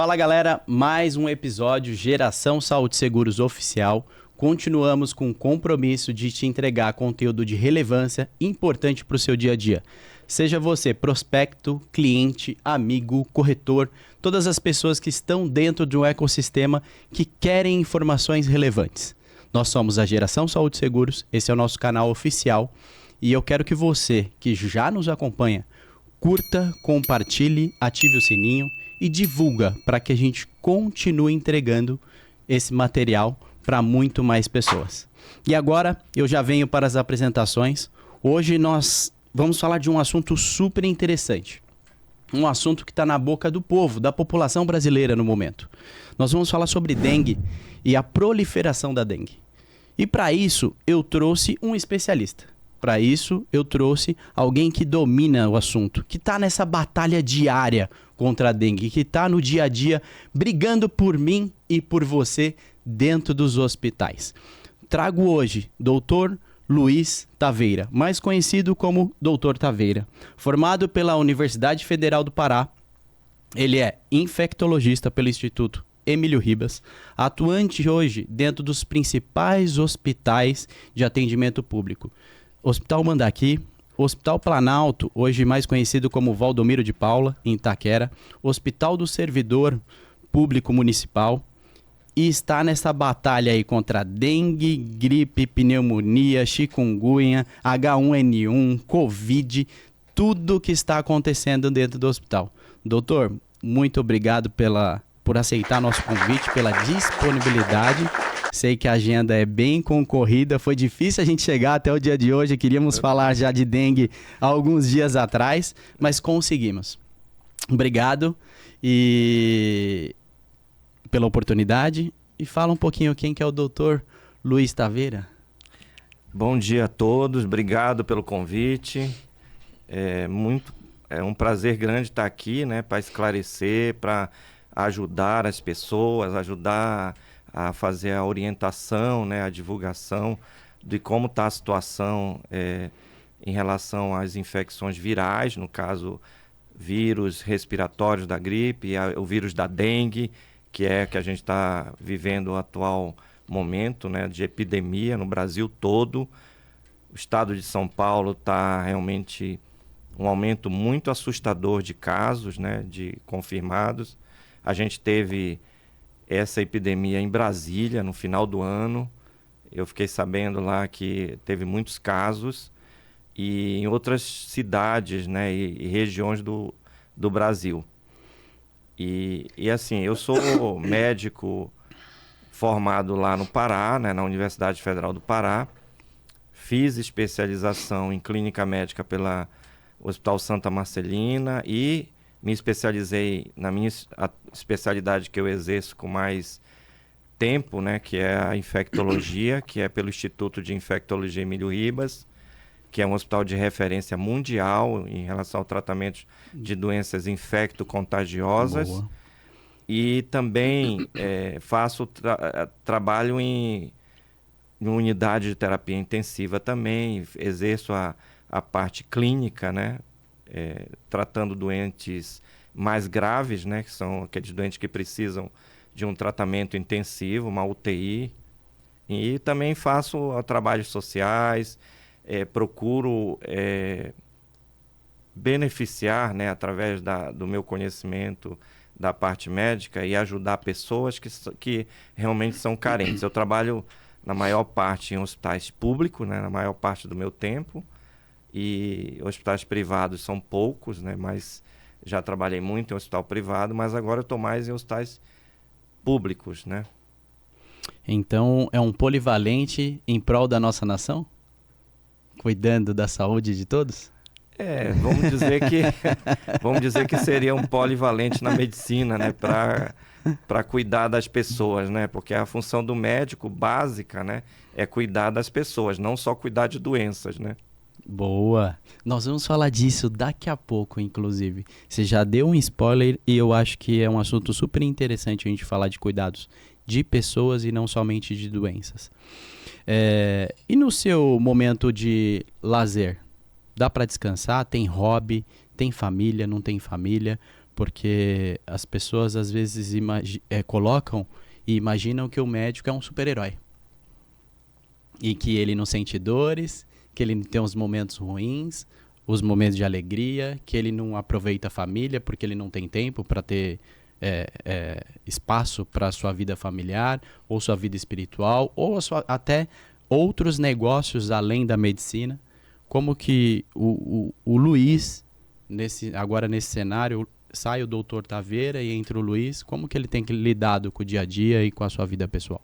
Fala galera, mais um episódio Geração Saúde Seguros Oficial. Continuamos com o compromisso de te entregar conteúdo de relevância importante para o seu dia a dia. Seja você prospecto, cliente, amigo, corretor, todas as pessoas que estão dentro de um ecossistema que querem informações relevantes. Nós somos a Geração Saúde Seguros, esse é o nosso canal oficial e eu quero que você, que já nos acompanha, curta, compartilhe, ative o sininho e divulga para que a gente continue entregando esse material para muito mais pessoas. E agora eu já venho para as apresentações. Hoje nós vamos falar de um assunto super interessante. Um assunto que está na boca do povo, da população brasileira no momento. Nós vamos falar sobre dengue e a proliferação da dengue. E para isso eu trouxe um especialista. Para isso eu trouxe alguém que domina o assunto, que está nessa batalha diária contra a dengue, que está no dia a dia brigando por mim e por você dentro dos hospitais. Trago hoje Dr. Luiz Taveira, mais conhecido como Dr. Taveira. Formado pela Universidade Federal do Pará, ele é infectologista pelo Instituto Emílio Ribas, atuante hoje dentro dos principais hospitais de atendimento público. Hospital Mandaki, Hospital Planalto, hoje mais conhecido como Valdomiro de Paula, em Itaquera, Hospital do Servidor Público Municipal, e está nessa batalha aí contra dengue, gripe, pneumonia, chikungunya, H1N1, Covid, tudo que está acontecendo dentro do hospital. Doutor, muito obrigado por aceitar nosso convite, pela disponibilidade. Sei que a agenda é bem concorrida, foi difícil a gente chegar até o dia de hoje, queríamos falar já de dengue há alguns dias atrás, mas conseguimos. Obrigado pela oportunidade e fala um pouquinho quem que é o Dr. Luiz Taveira. Bom dia a todos, obrigado pelo convite. É um prazer grande estar aqui, né, para esclarecer, para ajudar as pessoas, ajudar a fazer a orientação, né, a divulgação de como está a situação em relação às infecções virais, no caso, vírus respiratórios da gripe, o vírus da dengue, que a gente está vivendo o atual momento, né, de epidemia no Brasil todo. O estado de São Paulo está realmente um aumento muito assustador de casos, né, de confirmados. A gente teve essa epidemia em Brasília no final do ano. Eu fiquei sabendo lá que teve muitos casos e em outras cidades, né, e regiões do Brasil. E assim, eu sou médico formado lá no Pará, né, na Universidade Federal do Pará. Fiz especialização em clínica médica pela Hospital Santa Marcelina e me especializei na minha especialidade que eu exerço com mais tempo, né, que é a infectologia, que é pelo Instituto de Infectologia Emílio Ribas, que é um hospital de referência mundial em relação ao tratamento de doenças infecto-contagiosas. Boa. E também faço trabalho em unidade de terapia intensiva também, exerço a parte clínica, né, tratando doentes mais graves, né, que são aqueles doentes que precisam de um tratamento intensivo, uma UTI. E também faço trabalhos sociais, procuro beneficiar, né, através do meu conhecimento da parte médica e ajudar pessoas que realmente são carentes. Eu trabalho na maior parte em hospitais públicos, né, na maior parte do meu tempo, e hospitais privados são poucos, né, mas já trabalhei muito em hospital privado, mas agora eu estou mais em hospitais públicos, né. Então é um polivalente em prol da nossa nação? Cuidando da saúde de todos? Vamos dizer que seria um polivalente na medicina, né, para cuidar das pessoas, né, porque a função do médico básica, né, é cuidar das pessoas, não só cuidar de doenças, né. Boa! Nós vamos falar disso daqui a pouco, inclusive. Você já deu um spoiler e eu acho que é um assunto super interessante a gente falar de cuidados de pessoas e não somente de doenças. E no seu momento de lazer? Dá para descansar? Tem hobby? Tem família? Não tem família? porque as pessoas às vezes colocam e imaginam que o médico é um super-herói. E que ele não sente dores, que ele tem os momentos ruins, os momentos de alegria, que ele não aproveita a família porque ele não tem tempo para ter espaço para a sua vida familiar, ou sua vida espiritual, ou até outros negócios além da medicina. Como que o Luiz, agora nesse cenário, sai o doutor Taveira e entra o Luiz, como que ele tem lidado com o dia a dia e com a sua vida pessoal?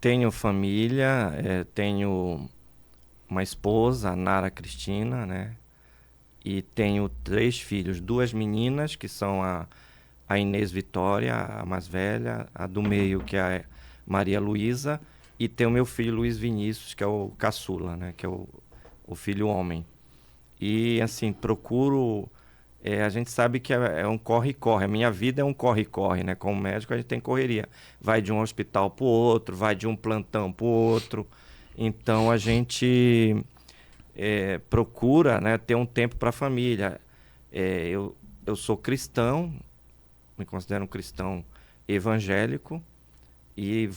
Tenho família, tenho uma esposa, a Nara Cristina, né? E tenho 3 filhos, 2 meninas, que são a Inês Vitória, a mais velha, a do meio, que é a Maria Luísa, e tem o meu filho Luiz Vinícius, que é o caçula, né? Que é o filho homem. E, assim, procuro... a gente sabe que é um corre-corre. A minha vida é um corre-corre, né? Como médico, a gente tem correria. Vai de um hospital para o outro, vai de um plantão para o outro. Então, a gente procura, né, ter um tempo para a família. Eu sou cristão, me considero um cristão evangélico, e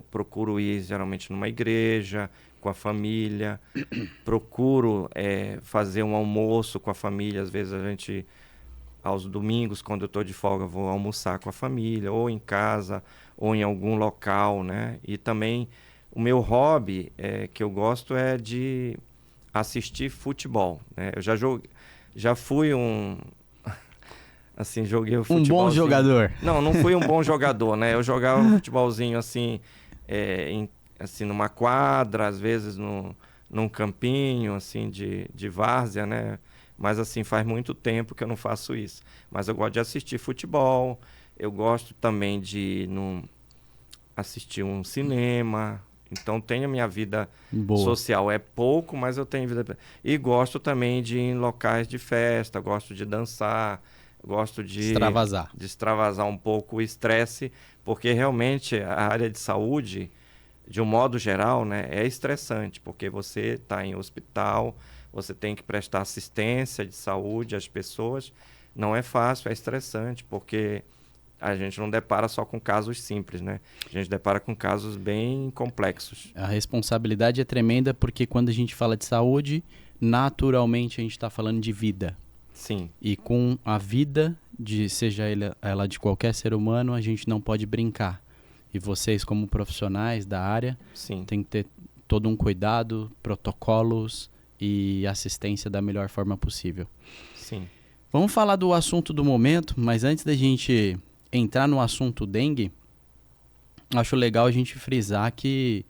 procuro ir geralmente numa igreja, com a família, procuro fazer um almoço com a família. Às vezes aos domingos, quando eu estou de folga, vou almoçar com a família, ou em casa, ou em algum local, né? E também o meu hobby que eu gosto é de assistir futebol, né? Eu já fui assim, joguei o Um bom jogador. Não fui um bom jogador, né? Eu jogava um futebolzinho assim, assim, numa quadra, às vezes num campinho, assim, de várzea, né? Mas, assim, faz muito tempo que eu não faço isso. Mas eu gosto de assistir futebol, eu gosto também de assistir um cinema. Então, tenho a minha vida social. É pouco, mas eu tenho vida... E gosto também de ir em locais de festa, gosto de dançar, gosto de extravasar um pouco o estresse, porque realmente a área de saúde, de um modo geral, né, é estressante, porque você está em hospital, você tem que prestar assistência de saúde às pessoas. Não é fácil, é estressante, porque a gente não depara só com casos simples, né? A gente depara com casos bem complexos. A responsabilidade é tremenda, porque quando a gente fala de saúde, naturalmente a gente está falando de vida. Sim. E com a vida, seja ela de qualquer ser humano, a gente não pode brincar. E vocês, como profissionais da área, têm que ter todo um cuidado, protocolos e assistência da melhor forma possível. Sim. Vamos falar do assunto do momento, mas antes da gente entrar no assunto dengue, acho legal a gente frisar que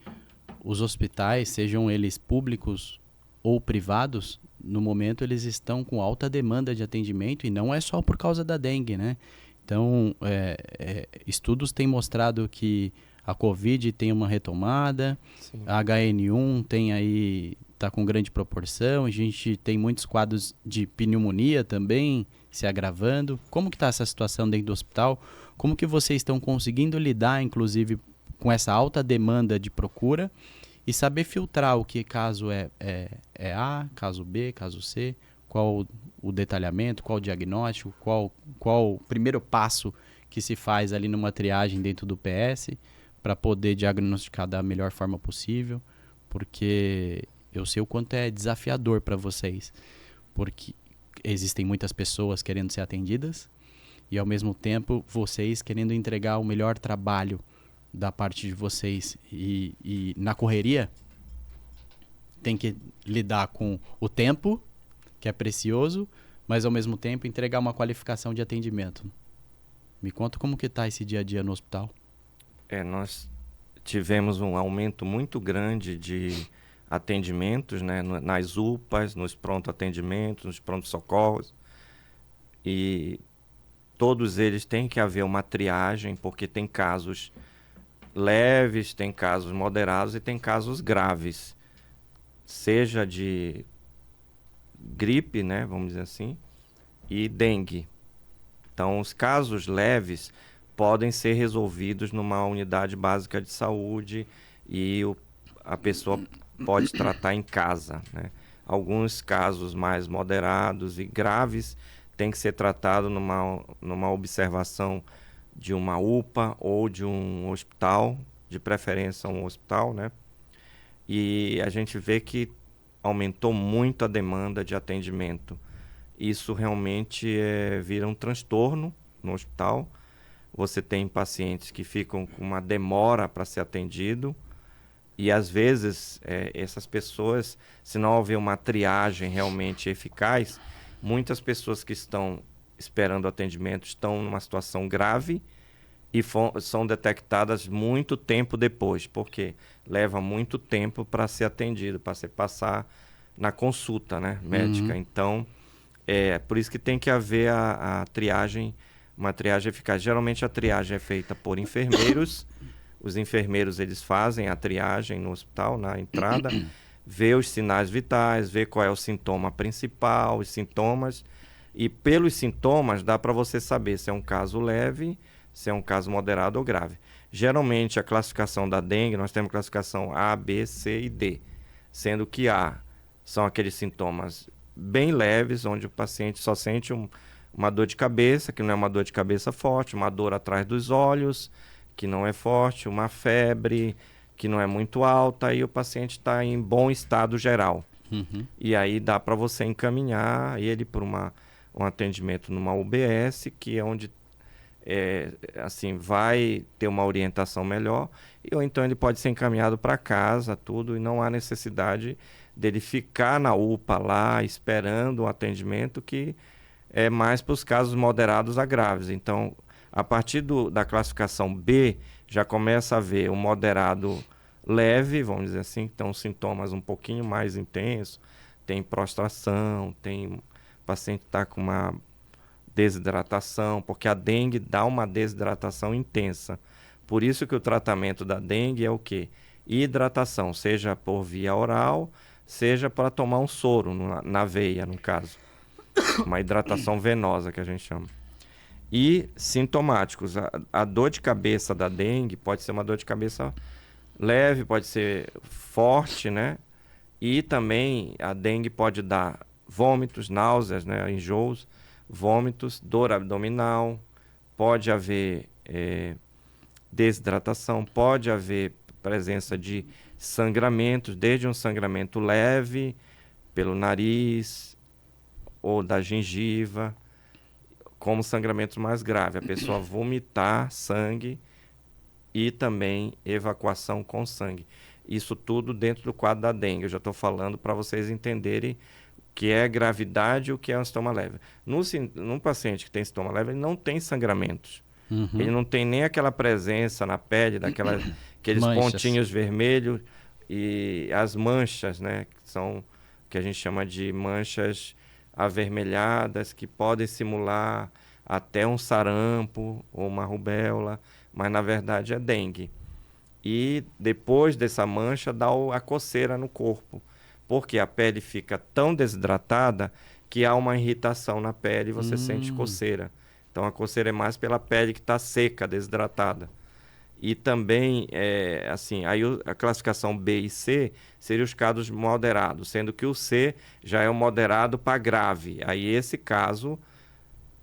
os hospitais, sejam eles públicos ou privados, no momento eles estão com alta demanda de atendimento, e não é só por causa da dengue, né? Então, estudos têm mostrado que a Covid tem uma retomada, sim, a HN1 está com grande proporção, a gente tem muitos quadros de pneumonia também se agravando. Como que está essa situação dentro do hospital? Como que vocês estão conseguindo lidar, inclusive, com essa alta demanda de procura e saber filtrar o que caso é A, caso B, caso C, qual o detalhamento, qual o diagnóstico, qual o primeiro passo que se faz ali numa triagem dentro do PS para poder diagnosticar da melhor forma possível, porque eu sei o quanto é desafiador para vocês, porque existem muitas pessoas querendo ser atendidas e, ao mesmo tempo, vocês querendo entregar o melhor trabalho da parte de vocês, e na correria tem que lidar com o tempo, que é precioso, mas ao mesmo tempo entregar uma qualificação de atendimento. Me conta como que está esse dia a dia no hospital. Nós tivemos um aumento muito grande de atendimentos, né, nas UPAs, nos pronto-atendimentos, nos pronto-socorros, e todos eles têm que haver uma triagem, porque tem casos leves, tem casos moderados e tem casos graves, seja de gripe, né, vamos dizer assim, e dengue. Então, os casos leves podem ser resolvidos numa unidade básica de saúde e a pessoa pode tratar em casa, né? Alguns casos mais moderados e graves tem que ser tratado numa observação de uma UPA ou de um hospital, de preferência um hospital, né? E a gente vê que aumentou muito a demanda de atendimento. Isso realmente vira um transtorno no hospital. Você tem pacientes que ficam com uma demora para ser atendido e, às vezes, essas pessoas, se não houver uma triagem realmente eficaz, muitas pessoas que estão esperando atendimento estão numa situação grave e são detectadas muito tempo depois, porque leva muito tempo para ser atendido, para se passar na consulta, né, médica. Então, por isso que tem que haver a triagem, uma triagem eficaz. Geralmente a triagem é feita por enfermeiros. Os enfermeiros, eles fazem a triagem no hospital, na entrada, vê os sinais vitais, vê qual é o sintoma principal, os sintomas. E pelos sintomas dá para você saber se é um caso leve, se é um caso moderado ou grave. Geralmente a classificação da dengue, nós temos classificação A, B, C e D. Sendo que A são aqueles sintomas bem leves, onde o paciente só sente uma dor de cabeça, que não é uma dor de cabeça forte, uma dor atrás dos olhos, que não é forte, uma febre, que não é muito alta, e o paciente está em bom estado geral. E aí dá para você encaminhar ele para um atendimento numa UBS, que é onde assim, vai ter uma orientação melhor, ou então ele pode ser encaminhado para casa, tudo, e não há necessidade dele ficar na UPA lá, esperando um atendimento que é mais para os casos moderados a graves. Então, a partir da classificação B, já começa a ver o moderado leve, vamos dizer assim, então sintomas um pouquinho mais intensos, tem prostração, o paciente está com uma desidratação, porque a dengue dá uma desidratação intensa. Por isso que o tratamento da dengue é o quê? Hidratação, seja por via oral, seja para tomar um soro na veia, no caso. Uma hidratação venosa, que a gente chama. E sintomáticos. A dor de cabeça da dengue pode ser uma dor de cabeça leve, pode ser forte, né? E também a dengue pode dar vômitos, náuseas, né? Enjoos, vômitos, dor abdominal, pode haver desidratação, pode haver presença de sangramentos, desde um sangramento leve pelo nariz ou da gengiva, como sangramentos mais graves, a pessoa vomitar sangue e também evacuação com sangue. Isso tudo dentro do quadro da dengue. Eu já estou falando para vocês entenderem o que é gravidade e o que é um sintoma leve. Num paciente que tem sintoma leve, ele não tem sangramentos. Ele não tem nem aquela presença na pele, aqueles pontinhos vermelhos e as manchas, né? Que são o que a gente chama de manchas avermelhadas, que podem simular até um sarampo ou uma rubéola, mas na verdade é dengue. E depois dessa mancha dá a coceira no corpo, porque a pele fica tão desidratada que há uma irritação na pele e você sente coceira. Então a coceira é mais pela pele que está seca, desidratada. E também, assim, aí a classificação B e C seriam os casos moderados, sendo que o C já é o moderado para grave. Aí esse caso,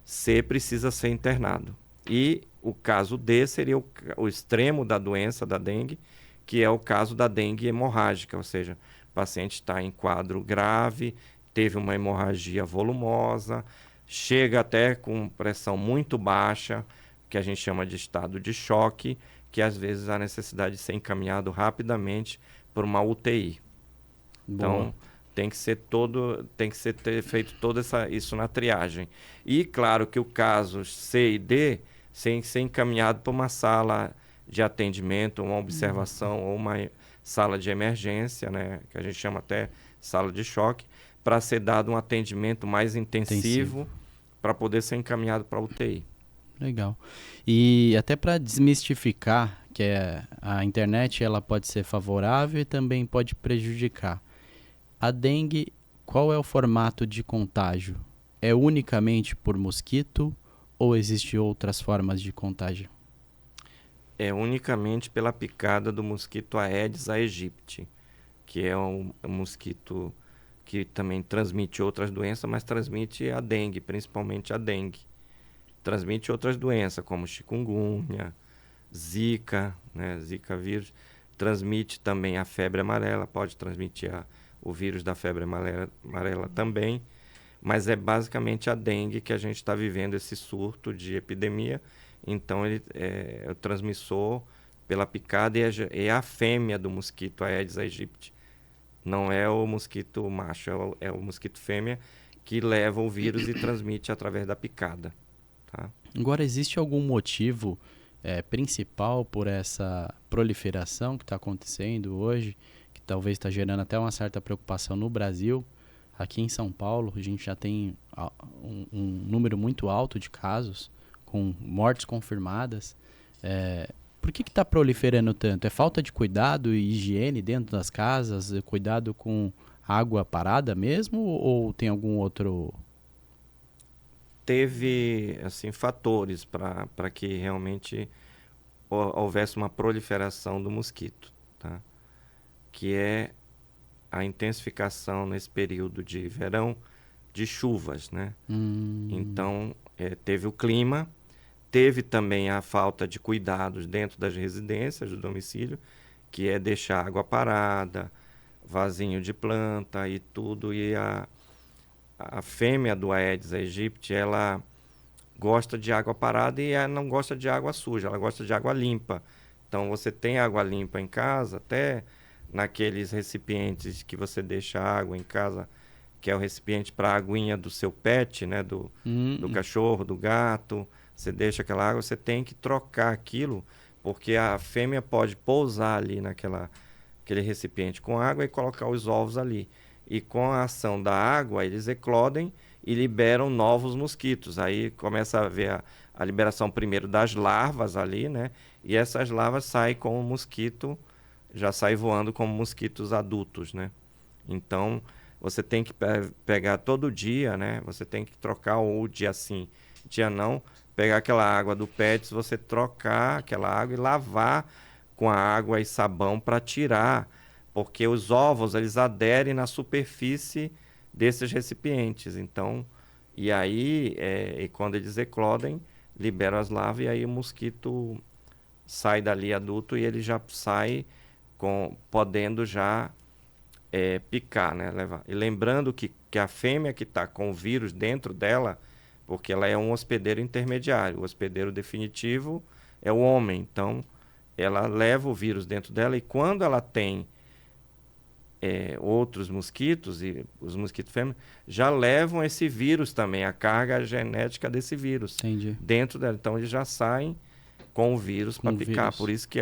C precisa ser internado. E o caso D seria o extremo da doença da dengue, que é o caso da dengue hemorrágica, ou seja, o paciente está em quadro grave, teve uma hemorragia volumosa, chega até com pressão muito baixa, que a gente chama de estado de choque, que às vezes há necessidade de ser encaminhado rapidamente por uma UTI. Então, tem que ser feito todo isso na triagem. E claro que o caso C e D tem que ser encaminhado para uma sala de atendimento, uma observação ou uma sala de emergência, né, que a gente chama até sala de choque, para ser dado um atendimento mais intensivo para poder ser encaminhado para a UTI. Legal. E até para desmistificar que a internet ela pode ser favorável e também pode prejudicar. A dengue, qual é o formato de contágio? É unicamente por mosquito ou existem outras formas de contágio? É unicamente pela picada do mosquito Aedes aegypti, que é um mosquito que também transmite outras doenças, mas transmite a dengue, principalmente a dengue. Transmite outras doenças, como chikungunya, Zika, né? Zika vírus. Transmite também a febre amarela, pode transmitir o vírus da febre amarela também. Mas é basicamente a dengue que a gente está vivendo esse surto de epidemia. Então, ele é o transmissor pela picada e é a fêmea do mosquito Aedes aegypti. Não é o mosquito macho, é o mosquito fêmea que leva o vírus e transmite através da picada. Tá? Agora, existe algum motivo principal por essa proliferação que está acontecendo hoje, que talvez está gerando até uma certa preocupação no Brasil? Aqui em São Paulo, a gente já tem um número muito alto de casos, com mortes confirmadas. Por que está proliferando tanto? É falta de cuidado e higiene dentro das casas? Cuidado com água parada mesmo? Ou tem algum outro... Teve assim, fatores para que realmente houvesse uma proliferação do mosquito, tá? Que é a intensificação nesse período de verão de chuvas, né? Então, teve o clima, teve também a falta de cuidados dentro das residências, do domicílio, que é deixar água parada, vasinho de planta e tudo. E a fêmea do Aedes aegypti, ela gosta de água parada e ela não gosta de água suja, ela gosta de água limpa. Então, você tem água limpa em casa, até naqueles recipientes que você deixa água em casa, que é o recipiente para a aguinha do seu pet, né? Do cachorro, do gato. Você deixa aquela água, você tem que trocar aquilo, porque a fêmea pode pousar ali aquele recipiente com água e colocar os ovos ali. E com a ação da água, eles eclodem e liberam novos mosquitos. Aí começa a haver a liberação primeiro das larvas ali, né? E essas larvas saem com o mosquito, já saem voando como mosquitos adultos, né? Então, você tem que pegar todo dia, né? Você tem que trocar, ou dia sim, dia não, pegar aquela água do Pets, você trocar aquela água e lavar com a água e sabão para tirar, porque os ovos, eles aderem na superfície desses recipientes. Então, e aí, e quando eles eclodem, liberam as larvas e aí o mosquito sai dali adulto e ele já sai podendo já picar, né? Levar. E lembrando que a fêmea que está com o vírus dentro dela, porque ela é um hospedeiro intermediário, o hospedeiro definitivo é o homem, então ela leva o vírus dentro dela e quando ela tem outros mosquitos, e os mosquitos fêmeas já levam esse vírus também, a carga genética desse vírus. Entendi. Dentro dela. Então eles já saem com o vírus para picar. Vírus. Por isso que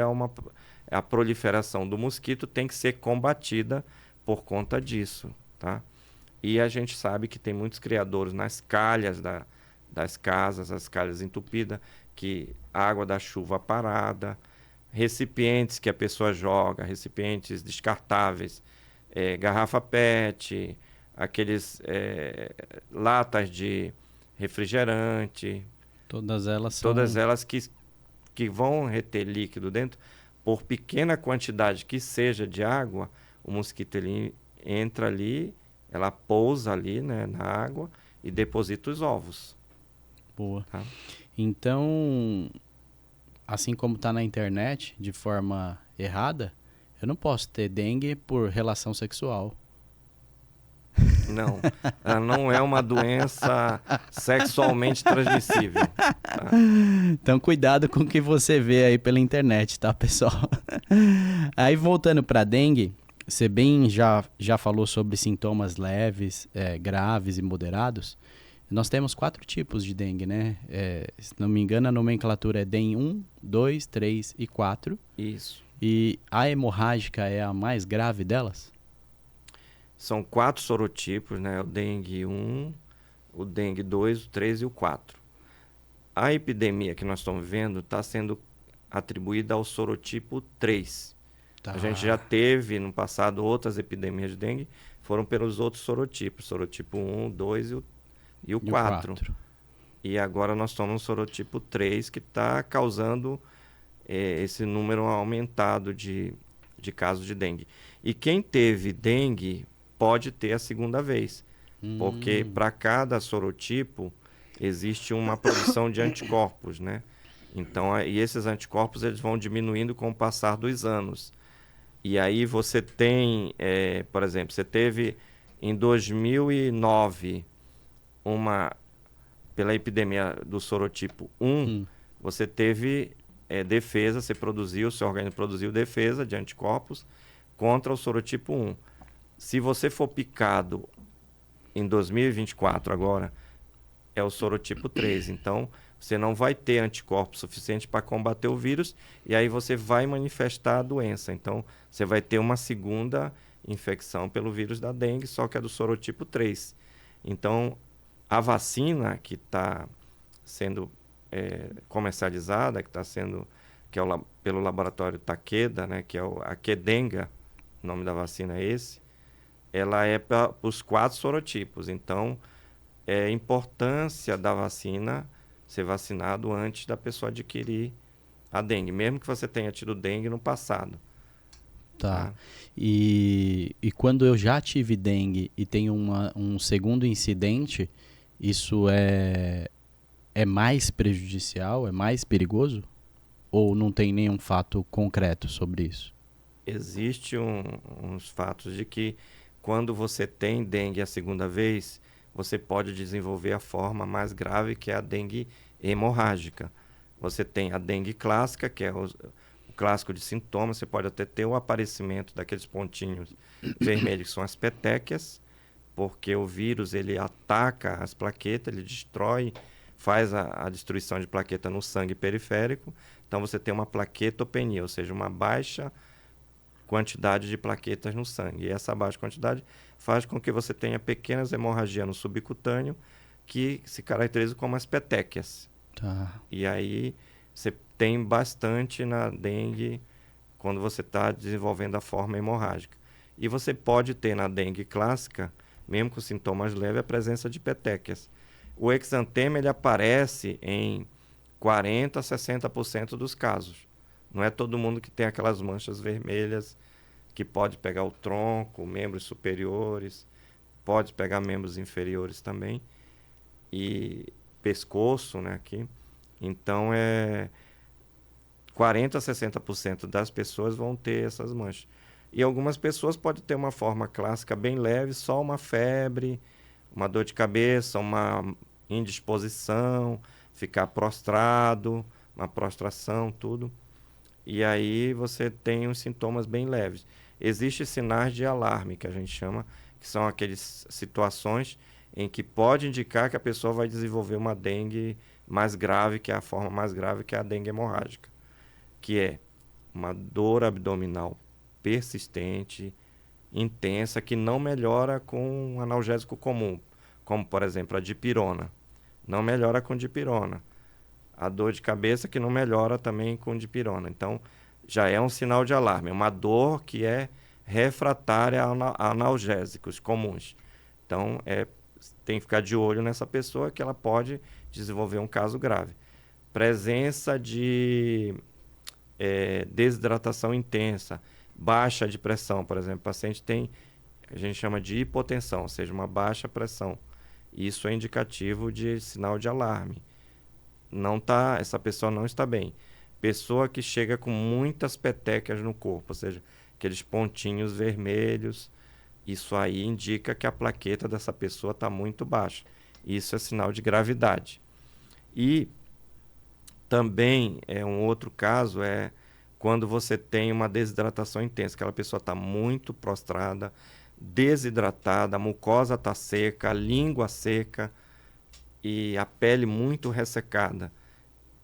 a proliferação do mosquito tem que ser combatida por conta disso, tá? E a gente sabe que tem muitos criadores nas calhas das casas, as calhas entupidas, que água da chuva parada, recipientes que a pessoa joga, recipientes descartáveis, garrafa PET, aqueles latas de refrigerante. Todas elas são... Todas elas que vão reter líquido dentro, por pequena quantidade que seja de água, o mosquito ele entra ali, ela pousa ali, né, na água e deposita os ovos. Boa. Tá? Então, assim como está na internet, de forma errada, eu não posso ter dengue por relação sexual. Não, ela não é uma doença sexualmente transmissível. Tá? Então, cuidado com o que você vê aí pela internet, tá, pessoal? Aí, voltando para dengue, você bem já falou sobre sintomas leves, graves e moderados. Nós temos 4 tipos de dengue, né? Se não me engano, a nomenclatura é DEN 1, 2, 3 e 4. Isso. E a hemorrágica é a mais grave delas? São 4 sorotipos, né? O dengue 1, o dengue 2, o 3 e o 4. A epidemia que nós estamos vendo está sendo atribuída ao sorotipo 3. Tá. A gente já teve no passado outras epidemias de dengue, foram pelos outros sorotipos, sorotipo 1, 2 e o 4. E agora nós estamos no sorotipo 3, que está causando esse número aumentado de casos de dengue. E quem teve dengue pode ter a segunda vez. Porque para cada sorotipo existe uma produção de anticorpos, né? Então, e esses anticorpos eles vão diminuindo com o passar dos anos. E aí você tem, por exemplo, você teve em 2009 pela epidemia do sorotipo 1, você teve defesa, seu organismo produziu defesa de anticorpos contra o sorotipo 1. Se você for picado em 2024 agora, é o sorotipo 3. Então, você não vai ter anticorpos suficientes para combater o vírus e aí você vai manifestar a doença. Então, você vai ter uma segunda infecção pelo vírus da dengue, só que é do sorotipo 3. Então, a vacina que está sendo comercializada, que é pelo laboratório Takeda, né, que é a Kedenga, o nome da vacina é esse, ela é para os 4 sorotipos. Então, a importância da vacina ser vacinado antes da pessoa adquirir a dengue, mesmo que você tenha tido dengue no passado. Tá. E quando eu já tive dengue e tenho um segundo incidente, isso é mais prejudicial, é mais perigoso? Ou não tem nenhum fato concreto sobre isso? Existem uns fatos de que quando você tem dengue a segunda vez, você pode desenvolver a forma mais grave, que é a dengue hemorrágica. Você tem a dengue clássica, que é o clássico de sintomas, você pode até ter o aparecimento daqueles pontinhos vermelhos, que são as petequias, porque o vírus ele ataca as plaquetas, ele destrói, faz a destruição de plaqueta no sangue periférico. Então você tem uma plaquetopenia, ou seja, uma baixa quantidade de plaquetas no sangue. E essa baixa quantidade faz com que você tenha pequenas hemorragias no subcutâneo que se caracterizam como as petequias. Tá. E aí você tem bastante na dengue quando você está desenvolvendo a forma hemorrágica. E você pode ter na dengue clássica, mesmo com sintomas leves, a presença de petequias. O exantema ele aparece em 40% a 60% dos casos. Não é todo mundo que tem aquelas manchas vermelhas, que pode pegar o tronco, membros superiores, pode pegar membros inferiores também, e pescoço, né, aqui. Então, 40% a 60% das pessoas vão ter essas manchas. E algumas pessoas podem ter uma forma clássica bem leve, só uma febre, uma dor de cabeça, uma indisposição, ficar prostrado, uma prostração, tudo. E aí você tem uns sintomas bem leves. Existem sinais de alarme, que a gente chama, que são aquelas situações em que pode indicar que a pessoa vai desenvolver uma dengue mais grave, que é a forma mais grave, que é a dengue hemorrágica, que é uma dor abdominal persistente, intensa, que não melhora com um analgésico comum, como, por exemplo, a dipirona. Não melhora com dipirona. A dor de cabeça que não melhora também com dipirona. Então, já é um sinal de alarme. É uma dor que é refratária a analgésicos comuns. Então, tem que ficar de olho nessa pessoa, que ela pode desenvolver um caso grave. Presença de desidratação intensa, baixa de pressão, por exemplo. O paciente tem, a gente chama de hipotensão, ou seja, uma baixa pressão. Isso é indicativo de sinal de alarme. Essa pessoa não está bem. Pessoa que chega com muitas petequias no corpo, ou seja, aqueles pontinhos vermelhos, isso aí indica que a plaqueta dessa pessoa está muito baixa. Isso é sinal de gravidade. E também um outro caso quando você tem uma desidratação intensa, aquela pessoa está muito prostrada, desidratada, a mucosa está seca, a língua seca e a pele muito ressecada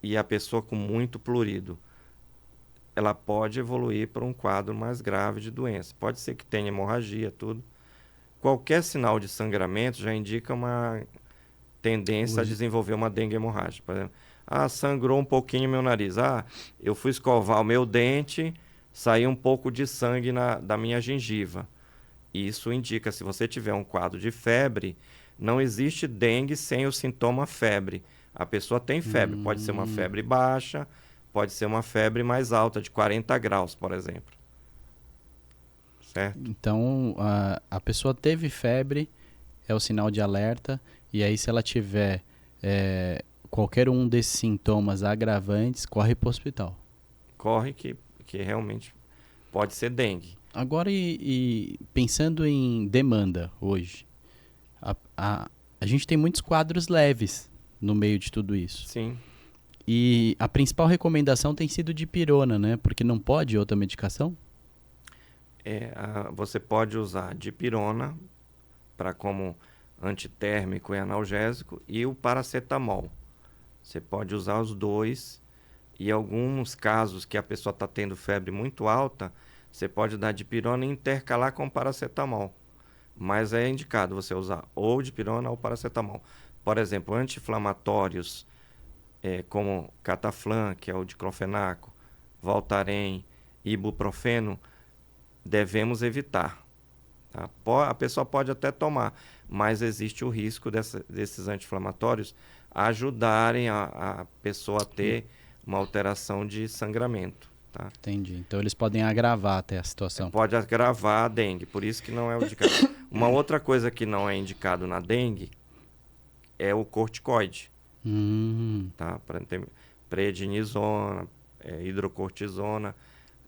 e a pessoa com muito prurido. Ela pode evoluir para um quadro mais grave de doença. Pode ser que tenha hemorragia, tudo. Qualquer sinal de sangramento já indica uma tendência a desenvolver uma dengue hemorrágica. Por exemplo, sangrou um pouquinho meu nariz. Eu fui escovar o meu dente, saiu um pouco de sangue da minha gengiva. Isso indica, se você tiver um quadro de febre, não existe dengue sem o sintoma febre. A pessoa tem febre, pode ser uma febre baixa, pode ser uma febre mais alta, de 40 graus, por exemplo. certo? Então, a pessoa teve febre, é o sinal de alerta, e aí se ela tiver qualquer um desses sintomas agravantes, corre para o hospital. Corre que realmente pode ser dengue. Agora, e pensando em demanda hoje, a gente tem muitos quadros leves no meio de tudo isso. Sim. E a principal recomendação tem sido dipirona, né? Porque não pode outra medicação? Você pode usar dipirona para como antitérmico e analgésico e o paracetamol. Você pode usar os dois e alguns casos que a pessoa está tendo febre muito alta, você pode dar dipirona e intercalar com paracetamol. Mas é indicado você usar ou dipirona ou paracetamol. Por exemplo, anti-inflamatórios como Cataflam, que é o diclofenaco, Voltaren, Ibuprofeno, devemos evitar. Tá? A pessoa pode até tomar, mas existe o risco desses anti-inflamatórios ajudarem a pessoa a ter uma alteração de sangramento. Tá? Entendi. Então eles podem agravar até a situação. Pode agravar a dengue, por isso que não é indicado. Uma outra coisa que não é indicado na dengue é o corticoide. Tá? Prednisona, hidrocortisona,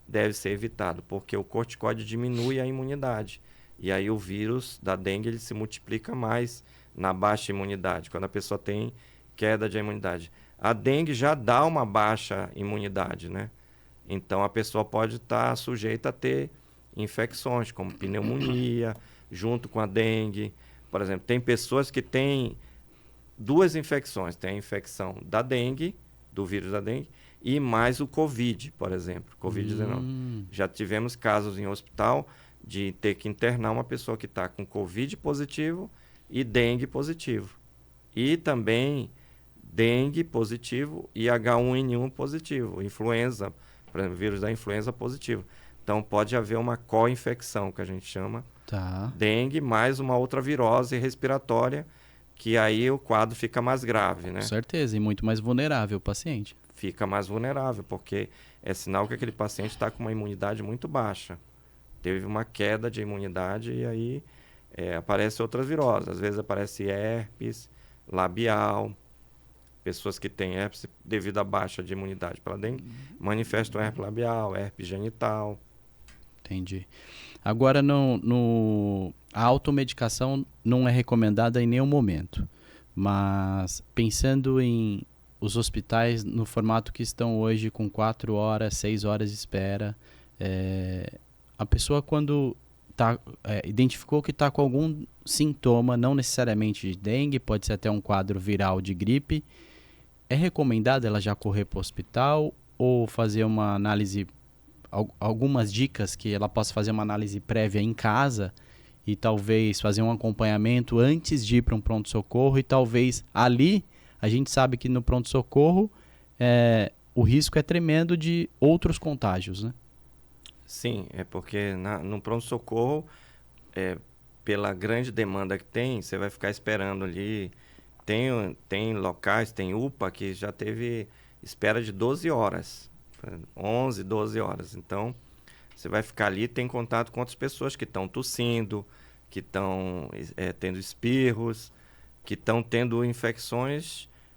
deve ser evitado, porque o corticoide diminui a imunidade. E aí o vírus da dengue ele se multiplica mais na baixa imunidade, quando a pessoa tem queda de imunidade. A dengue já dá uma baixa imunidade, né? Então a pessoa pode estar sujeita a ter infecções, como pneumonia, junto com a dengue. Por exemplo, tem pessoas que têm duas infecções. Tem a infecção da dengue, do vírus da dengue, e mais o Covid, por exemplo, Covid-19. Já tivemos casos em hospital de ter que internar uma pessoa que está com Covid positivo e dengue positivo. E também dengue positivo e H1N1 positivo, influenza, por exemplo, vírus da influenza positivo. Então pode haver uma co-infecção, que a gente chama, dengue, mais uma outra virose respiratória, que aí o quadro fica mais grave, né? Com certeza, e muito mais vulnerável o paciente. Fica mais vulnerável, porque é sinal que aquele paciente está com uma imunidade muito baixa. Teve uma queda de imunidade e aí aparecem outras viroses. Às vezes aparece herpes labial. Pessoas que têm herpes devido à baixa de imunidade para dengue manifestam herpes labial, herpes genital. Entendi. Agora, a automedicação não é recomendada em nenhum momento. Mas pensando em os hospitais no formato que estão hoje, com 4 horas, 6 horas de espera, a pessoa quando identificou que está com algum sintoma, não necessariamente de dengue, pode ser até um quadro viral de gripe, é recomendado ela já correr para o hospital ou fazer uma análise, algumas dicas que ela possa fazer uma análise prévia em casa e talvez fazer um acompanhamento antes de ir para um pronto-socorro, e talvez ali, a gente sabe que no pronto-socorro o risco é tremendo de outros contágios, né? Sim, é porque no pronto-socorro, pela grande demanda que tem, você vai ficar esperando ali. Tem locais, tem UPA que já teve espera de 12 horas, 11, 12 horas. Então, você vai ficar ali, tem contato com outras pessoas que estão tossindo, que estão tendo espirros, que estão tendo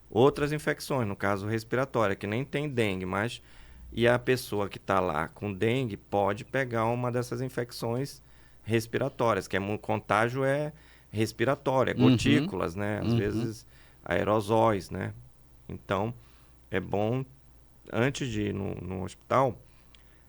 outras infecções, no caso respiratória, que nem tem dengue, mas e a pessoa que está lá com dengue pode pegar uma dessas infecções respiratórias, que contágio respiratório, gotículas, né? Às vezes aerosóis, né? Então, é bom, antes de ir no hospital,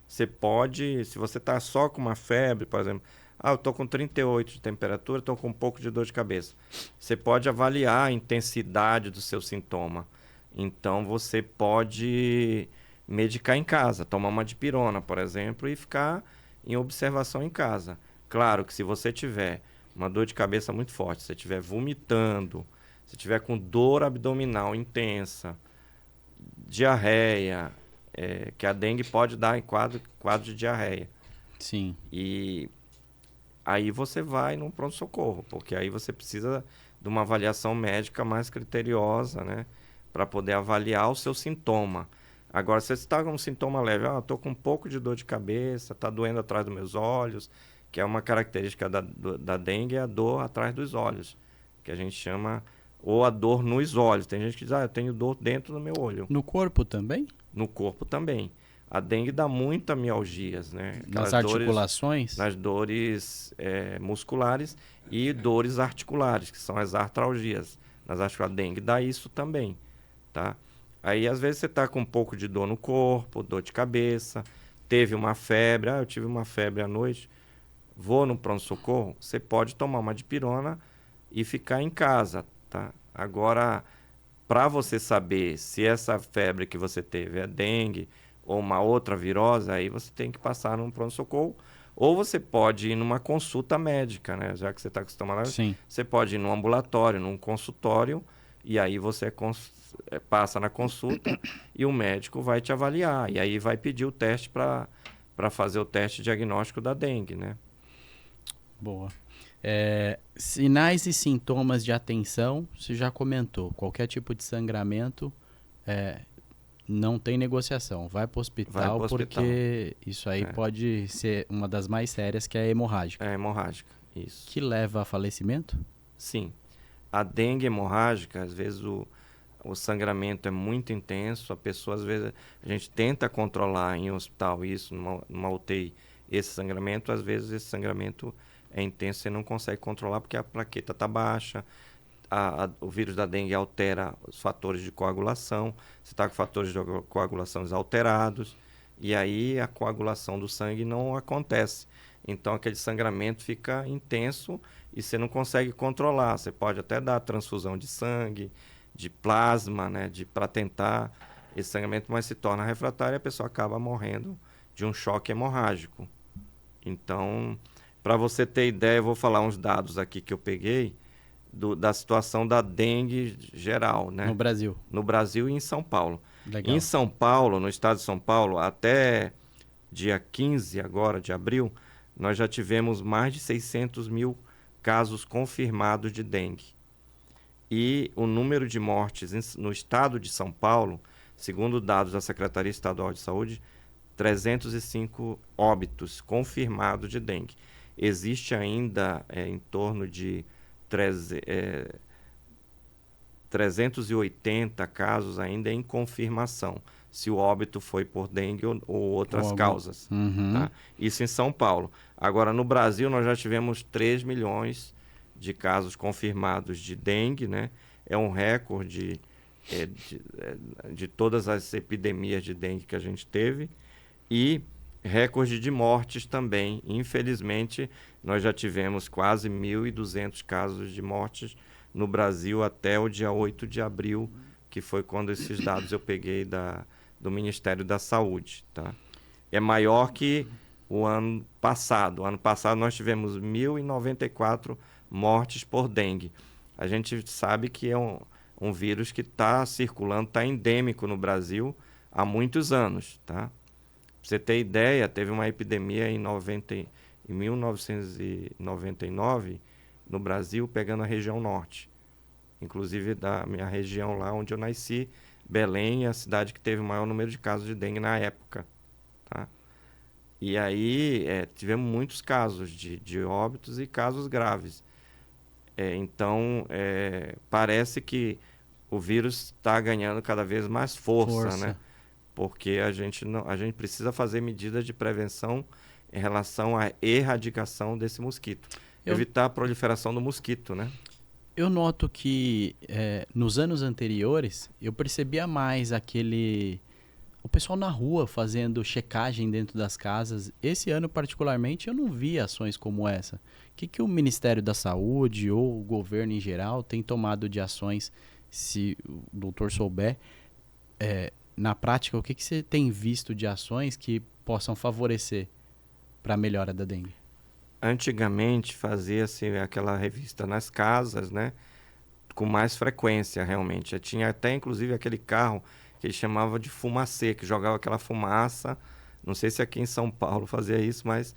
você pode, se você está só com uma febre, por exemplo, eu estou com 38 de temperatura, estou com um pouco de dor de cabeça. Você pode avaliar a intensidade do seu sintoma. Então, você pode medicar em casa, tomar uma dipirona, por exemplo, e ficar em observação em casa. Claro que se você tiver uma dor de cabeça muito forte, se você estiver vomitando, se estiver com dor abdominal intensa, diarreia, que a dengue pode dar em quadro de diarreia. Sim. E aí você vai num pronto-socorro, porque aí você precisa de uma avaliação médica mais criteriosa, né? Para poder avaliar o seu sintoma. Agora, se você está com um sintoma leve, estou com um pouco de dor de cabeça, está doendo atrás dos meus olhos, que é uma característica da dengue, é a dor atrás dos olhos, que a gente chama, ou a dor nos olhos. Tem gente que diz, eu tenho dor dentro do meu olho. No corpo também? No corpo também. A dengue dá muita mialgias, né? Nas articulações? Nas dores musculares e dores articulares, que são as artralgias. Nas articulares, a dengue dá isso também, tá? Aí, às vezes, você está com um pouco de dor no corpo, dor de cabeça, teve uma febre, eu tive uma febre à noite, vou no pronto-socorro, você pode tomar uma dipirona e ficar em casa, tá? Agora, para você saber se essa febre que você teve é dengue ou uma outra virose, aí você tem que passar num pronto-socorro, ou você pode ir numa consulta médica, né? Já que você está acostumado, Sim. você pode ir num ambulatório, num consultório, e aí você passa na consulta e o médico vai te avaliar, e aí vai pedir o teste para fazer o teste diagnóstico da dengue, né? Boa. Sinais e sintomas de atenção, você já comentou. Qualquer tipo de sangramento, não tem negociação. Vai para o hospital, porque isso aí pode ser uma das mais sérias, que é a hemorrágica. É hemorrágica, isso. Que leva a falecimento? Sim. A dengue hemorrágica, às vezes o sangramento é muito intenso, a pessoa, às vezes, a gente tenta controlar em hospital isso, numa UTI, esse sangramento, às vezes esse sangramento é intenso, você não consegue controlar porque a plaqueta está baixa, o vírus da dengue altera os fatores de coagulação, você está com fatores de coagulação alterados, e aí a coagulação do sangue não acontece. Então aquele sangramento fica intenso e você não consegue controlar. Você pode até dar transfusão de sangue, de plasma, né, para tentar esse sangramento, mas se torna refratário e a pessoa acaba morrendo de um choque hemorrágico. Então, para você ter ideia, eu vou falar uns dados aqui que eu peguei da situação da dengue geral, né? No Brasil. No Brasil e em São Paulo. Legal. Em São Paulo, no estado de São Paulo, até dia 15 agora de abril, nós já tivemos mais de 600 mil casos confirmados de dengue. E o número de mortes no estado de São Paulo, segundo dados da Secretaria Estadual de Saúde, 305 óbitos confirmados de dengue. Existe ainda em torno de 380 casos ainda em confirmação, se o óbito foi por dengue ou outras causas. Uhum. Tá? Isso em São Paulo. Agora, no Brasil, nós já tivemos 3 milhões de casos confirmados de dengue, né? É um recorde de todas as epidemias de dengue que a gente teve, e recorde de mortes também. Infelizmente, nós já tivemos quase 1.200 casos de mortes no Brasil até o dia 8 de abril, que foi quando esses dados eu peguei do Ministério da Saúde. Tá? É maior que o ano passado. O ano passado nós tivemos 1.094 mortes por dengue. A gente sabe que é um vírus que está circulando, está endêmico no Brasil há muitos anos. Tá? Pra você ter ideia, teve uma epidemia em 1999 no Brasil, pegando a região norte. Inclusive da minha região lá onde eu nasci, Belém, a cidade que teve o maior número de casos de dengue na época. Tá? E aí tivemos muitos casos de óbitos e casos graves. Então, parece que o vírus está ganhando cada vez mais força, né? Porque a gente precisa fazer medidas de prevenção em relação à erradicação desse mosquito. Evitar a proliferação do mosquito, né? Eu noto que nos anos anteriores eu percebia mais o pessoal na rua fazendo checagem dentro das casas. Esse ano, particularmente, eu não vi ações como essa. O que o Ministério da Saúde ou o governo em geral tem tomado de ações, se o doutor souber, na prática, o que você tem visto de ações que possam favorecer para a melhora da dengue? Antigamente fazia-se aquela revista nas casas, né? Com mais frequência, realmente. Já tinha até, inclusive, aquele carro que eles chamavam de fumacê, que jogava aquela fumaça. Não sei se aqui em São Paulo fazia isso, mas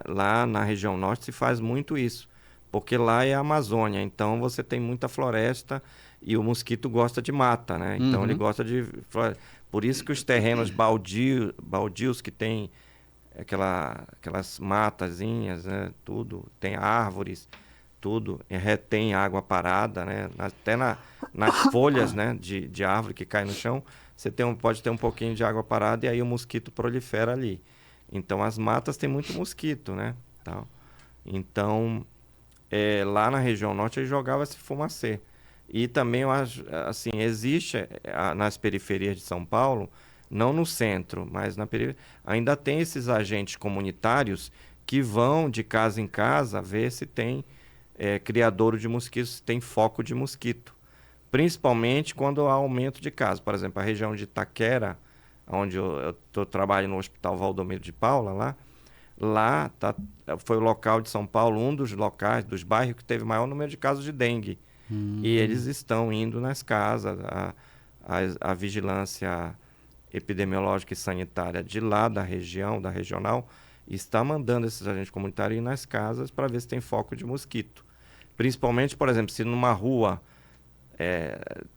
lá na região norte se faz muito isso. Porque lá é a Amazônia, então você tem muita floresta e o mosquito gosta de mata, né? Então ele gosta de... Por isso que os terrenos baldios que tem aquelas matazinhas, né? Tudo, tem árvores, tudo, retém água parada, né? Até nas folhas, né? de árvore que cai no chão, pode ter um pouquinho de água parada e aí o mosquito prolifera ali. Então, as matas têm muito mosquito, né? Tal. Então, lá na região norte, ele jogava esse fumacê. E também, eu acho, assim, existe nas periferias de São Paulo, não no centro, mas na periferia, ainda tem esses agentes comunitários que vão de casa em casa ver se tem criadouro de mosquitos, se tem foco de mosquito. Principalmente quando há aumento de casos. Por exemplo, a região de Itaquera, onde eu trabalho no Hospital Valdomiro de Paula, lá foi o local de São Paulo, um dos locais, dos bairros que teve maior número de casos de dengue. E eles estão indo nas casas, a vigilância epidemiológica e sanitária de lá, da região, da regional, está mandando esses agentes comunitários ir nas casas para ver se tem foco de mosquito. Principalmente, por exemplo, se numa rua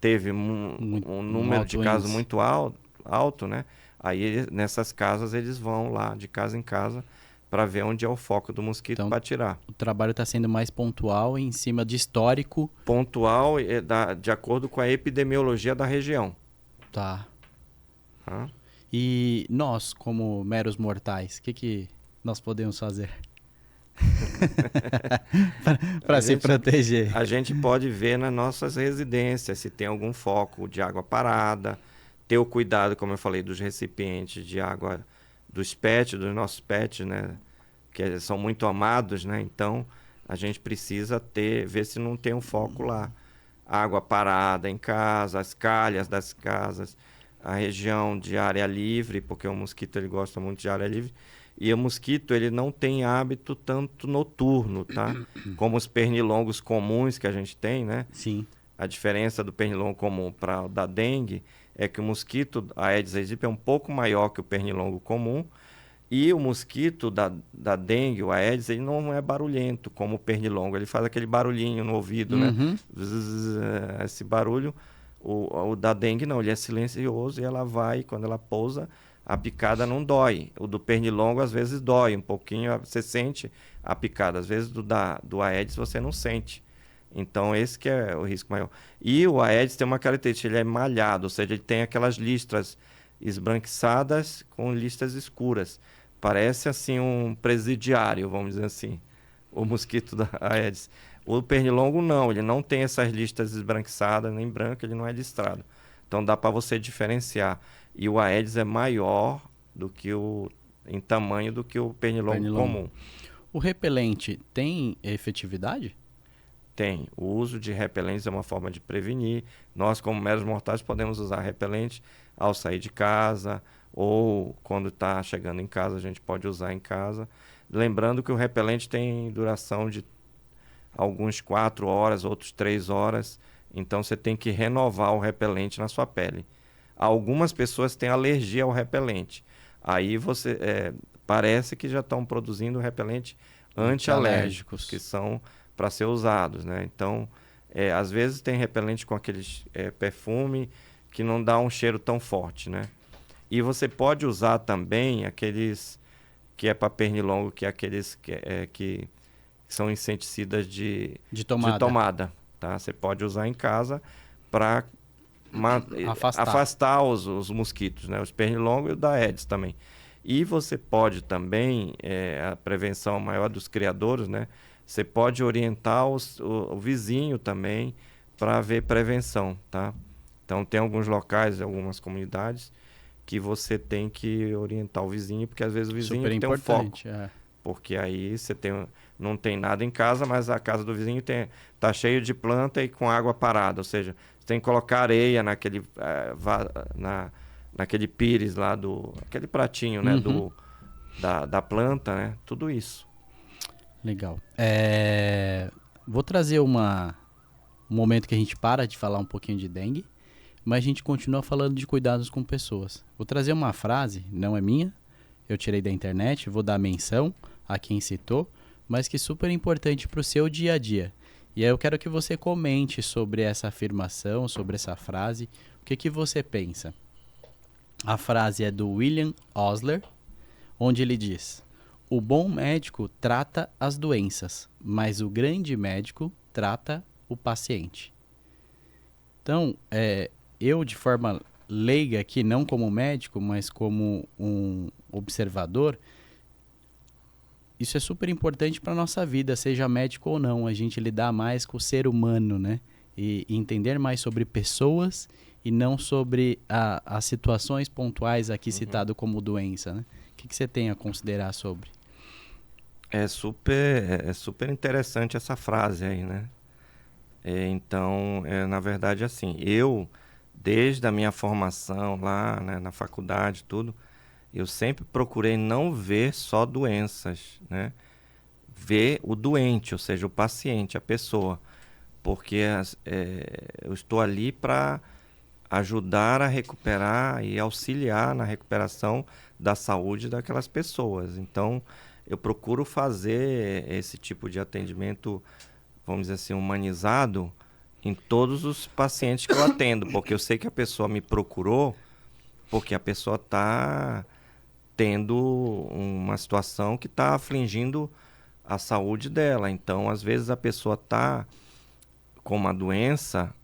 teve um número de casos muito alto, né? Aí nessas casas eles vão lá de casa em casa para ver onde é o foco do mosquito, então, para tirar. O trabalho está sendo mais pontual em cima de histórico. Pontual de acordo com a epidemiologia da região. Tá. E nós, como meros mortais, o que nós podemos fazer para se proteger? A gente pode ver nas nossas residências se tem algum foco de água parada, ter o cuidado, como eu falei, dos recipientes de água dos nossos pets, né? Que são muito amados, né? Então, a gente precisa ver se não tem um foco lá. Água parada em casa, as calhas das casas, a região de área livre, porque o mosquito ele gosta muito de área livre. E o mosquito ele não tem hábito tanto noturno, tá? Como os pernilongos comuns que a gente tem, né? Sim. A diferença do pernilongo comum para o da dengue é que o mosquito, a Aedes aegypti, é um pouco maior que o pernilongo comum. E o mosquito da dengue, o Aedes, ele não é barulhento como o pernilongo. Ele faz aquele barulhinho no ouvido, né? Zzz, esse barulho. O da dengue não, ele é silencioso e ela vai, quando ela pousa, a picada não dói. O do pernilongo às vezes dói um pouquinho, você sente a picada. Às vezes do Aedes você não sente. Então esse que é o risco maior. E o Aedes tem uma característica, ele é malhado, ou seja, ele tem aquelas listras esbranquiçadas com listas escuras. Parece assim um presidiário, vamos dizer assim, o mosquito da Aedes. O pernilongo não, ele não tem essas listas esbranquiçadas, nem branco, ele não é listrado. Então dá para você diferenciar. E o Aedes é maior em tamanho do que o pernilongo comum. O repelente tem efetividade? Tem. O uso de repelentes é uma forma de prevenir. Nós, como meros mortais, podemos usar repelente ao sair de casa ou quando está chegando em casa, a gente pode usar em casa. Lembrando que o repelente tem duração de alguns 4 horas, outros 3 horas. Então, você tem que renovar o repelente na sua pele. Algumas pessoas têm alergia ao repelente. Aí parece que já estão produzindo repelente antialérgicos, que são para ser usados, né? Então, às vezes tem repelente com aqueles perfume que não dá um cheiro tão forte, né? E você pode usar também aqueles que é para pernilongo, que é aqueles que são inseticidas de tomada, tá? Você pode usar em casa para afastar os mosquitos, né? Os pernilongos e o da Aedes também. E você pode também, a prevenção maior dos criadores, né? Você pode orientar o vizinho também para ver prevenção, tá? Então, tem alguns locais, algumas comunidades, que você tem que orientar o vizinho, porque às vezes o vizinho tem um foco. Porque aí você não tem nada em casa, mas a casa do vizinho tá cheio de planta e com água parada. Ou seja, você tem que colocar areia naquele pires lá, aquele pratinho, né, da planta, né? Tudo isso. Legal. Vou trazer um momento que a gente para de falar um pouquinho de dengue, mas a gente continua falando de cuidados com pessoas. Vou trazer uma frase, não é minha, eu tirei da internet, vou dar menção a quem citou, mas que é super importante para o seu dia a dia. E aí eu quero que você comente sobre essa afirmação, sobre essa frase, o que você pensa. A frase é do William Osler, onde ele diz: o bom médico trata as doenças, mas o grande médico trata o paciente. Então, eu de forma leiga aqui, não como médico, mas como um observador, isso é super importante para a nossa vida, seja médico ou não, a gente lidar mais com o ser humano, né? E entender mais sobre pessoas e não sobre as situações pontuais aqui citado como doença, né? O que você tem a considerar sobre? É super interessante essa frase aí, né? Então, na verdade, assim, eu, desde a minha formação lá, né, na faculdade, tudo, eu sempre procurei não ver só doenças, né? Ver o doente, ou seja, o paciente, a pessoa. Porque eu estou ali para ajudar a recuperar e auxiliar na recuperação da saúde daquelas pessoas. Então, eu procuro fazer esse tipo de atendimento, vamos dizer assim, humanizado em todos os pacientes que eu atendo, porque eu sei que a pessoa me procurou porque a pessoa está tendo uma situação que está afligindo a saúde dela. Então, às vezes a pessoa está com uma doença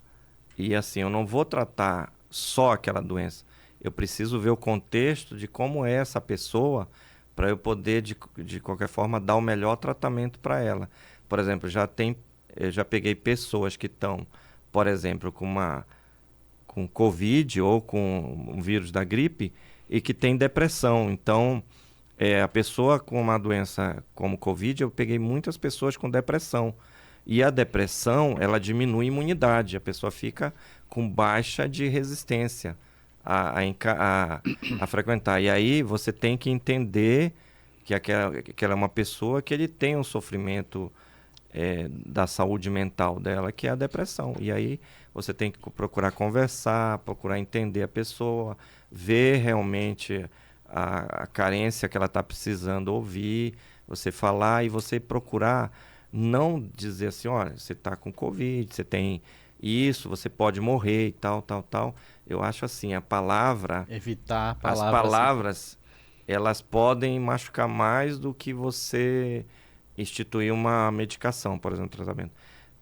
e assim, eu não vou tratar só aquela doença. Eu preciso ver o contexto de como é essa pessoa para eu poder, de qualquer forma, dar o melhor tratamento para ela. Por exemplo, eu já peguei pessoas que estão, por exemplo, com Covid ou com um vírus da gripe e que tem depressão. Então, a pessoa com uma doença como Covid, eu peguei muitas pessoas com depressão. E a depressão, ela diminui a imunidade, a pessoa fica com baixa de resistência a frequentar. E aí você tem que entender que aquela é uma pessoa que ele tem um sofrimento da saúde mental dela, que é a depressão. E aí você tem que procurar conversar, procurar entender a pessoa, ver realmente a carência que ela está precisando ouvir, você falar e você procurar não dizer assim, olha, você está com Covid, você tem isso, você pode morrer e tal, tal, tal. Eu acho assim, a palavra... Evitar as palavras, elas podem machucar mais do que você instituir uma medicação, por exemplo, tratamento.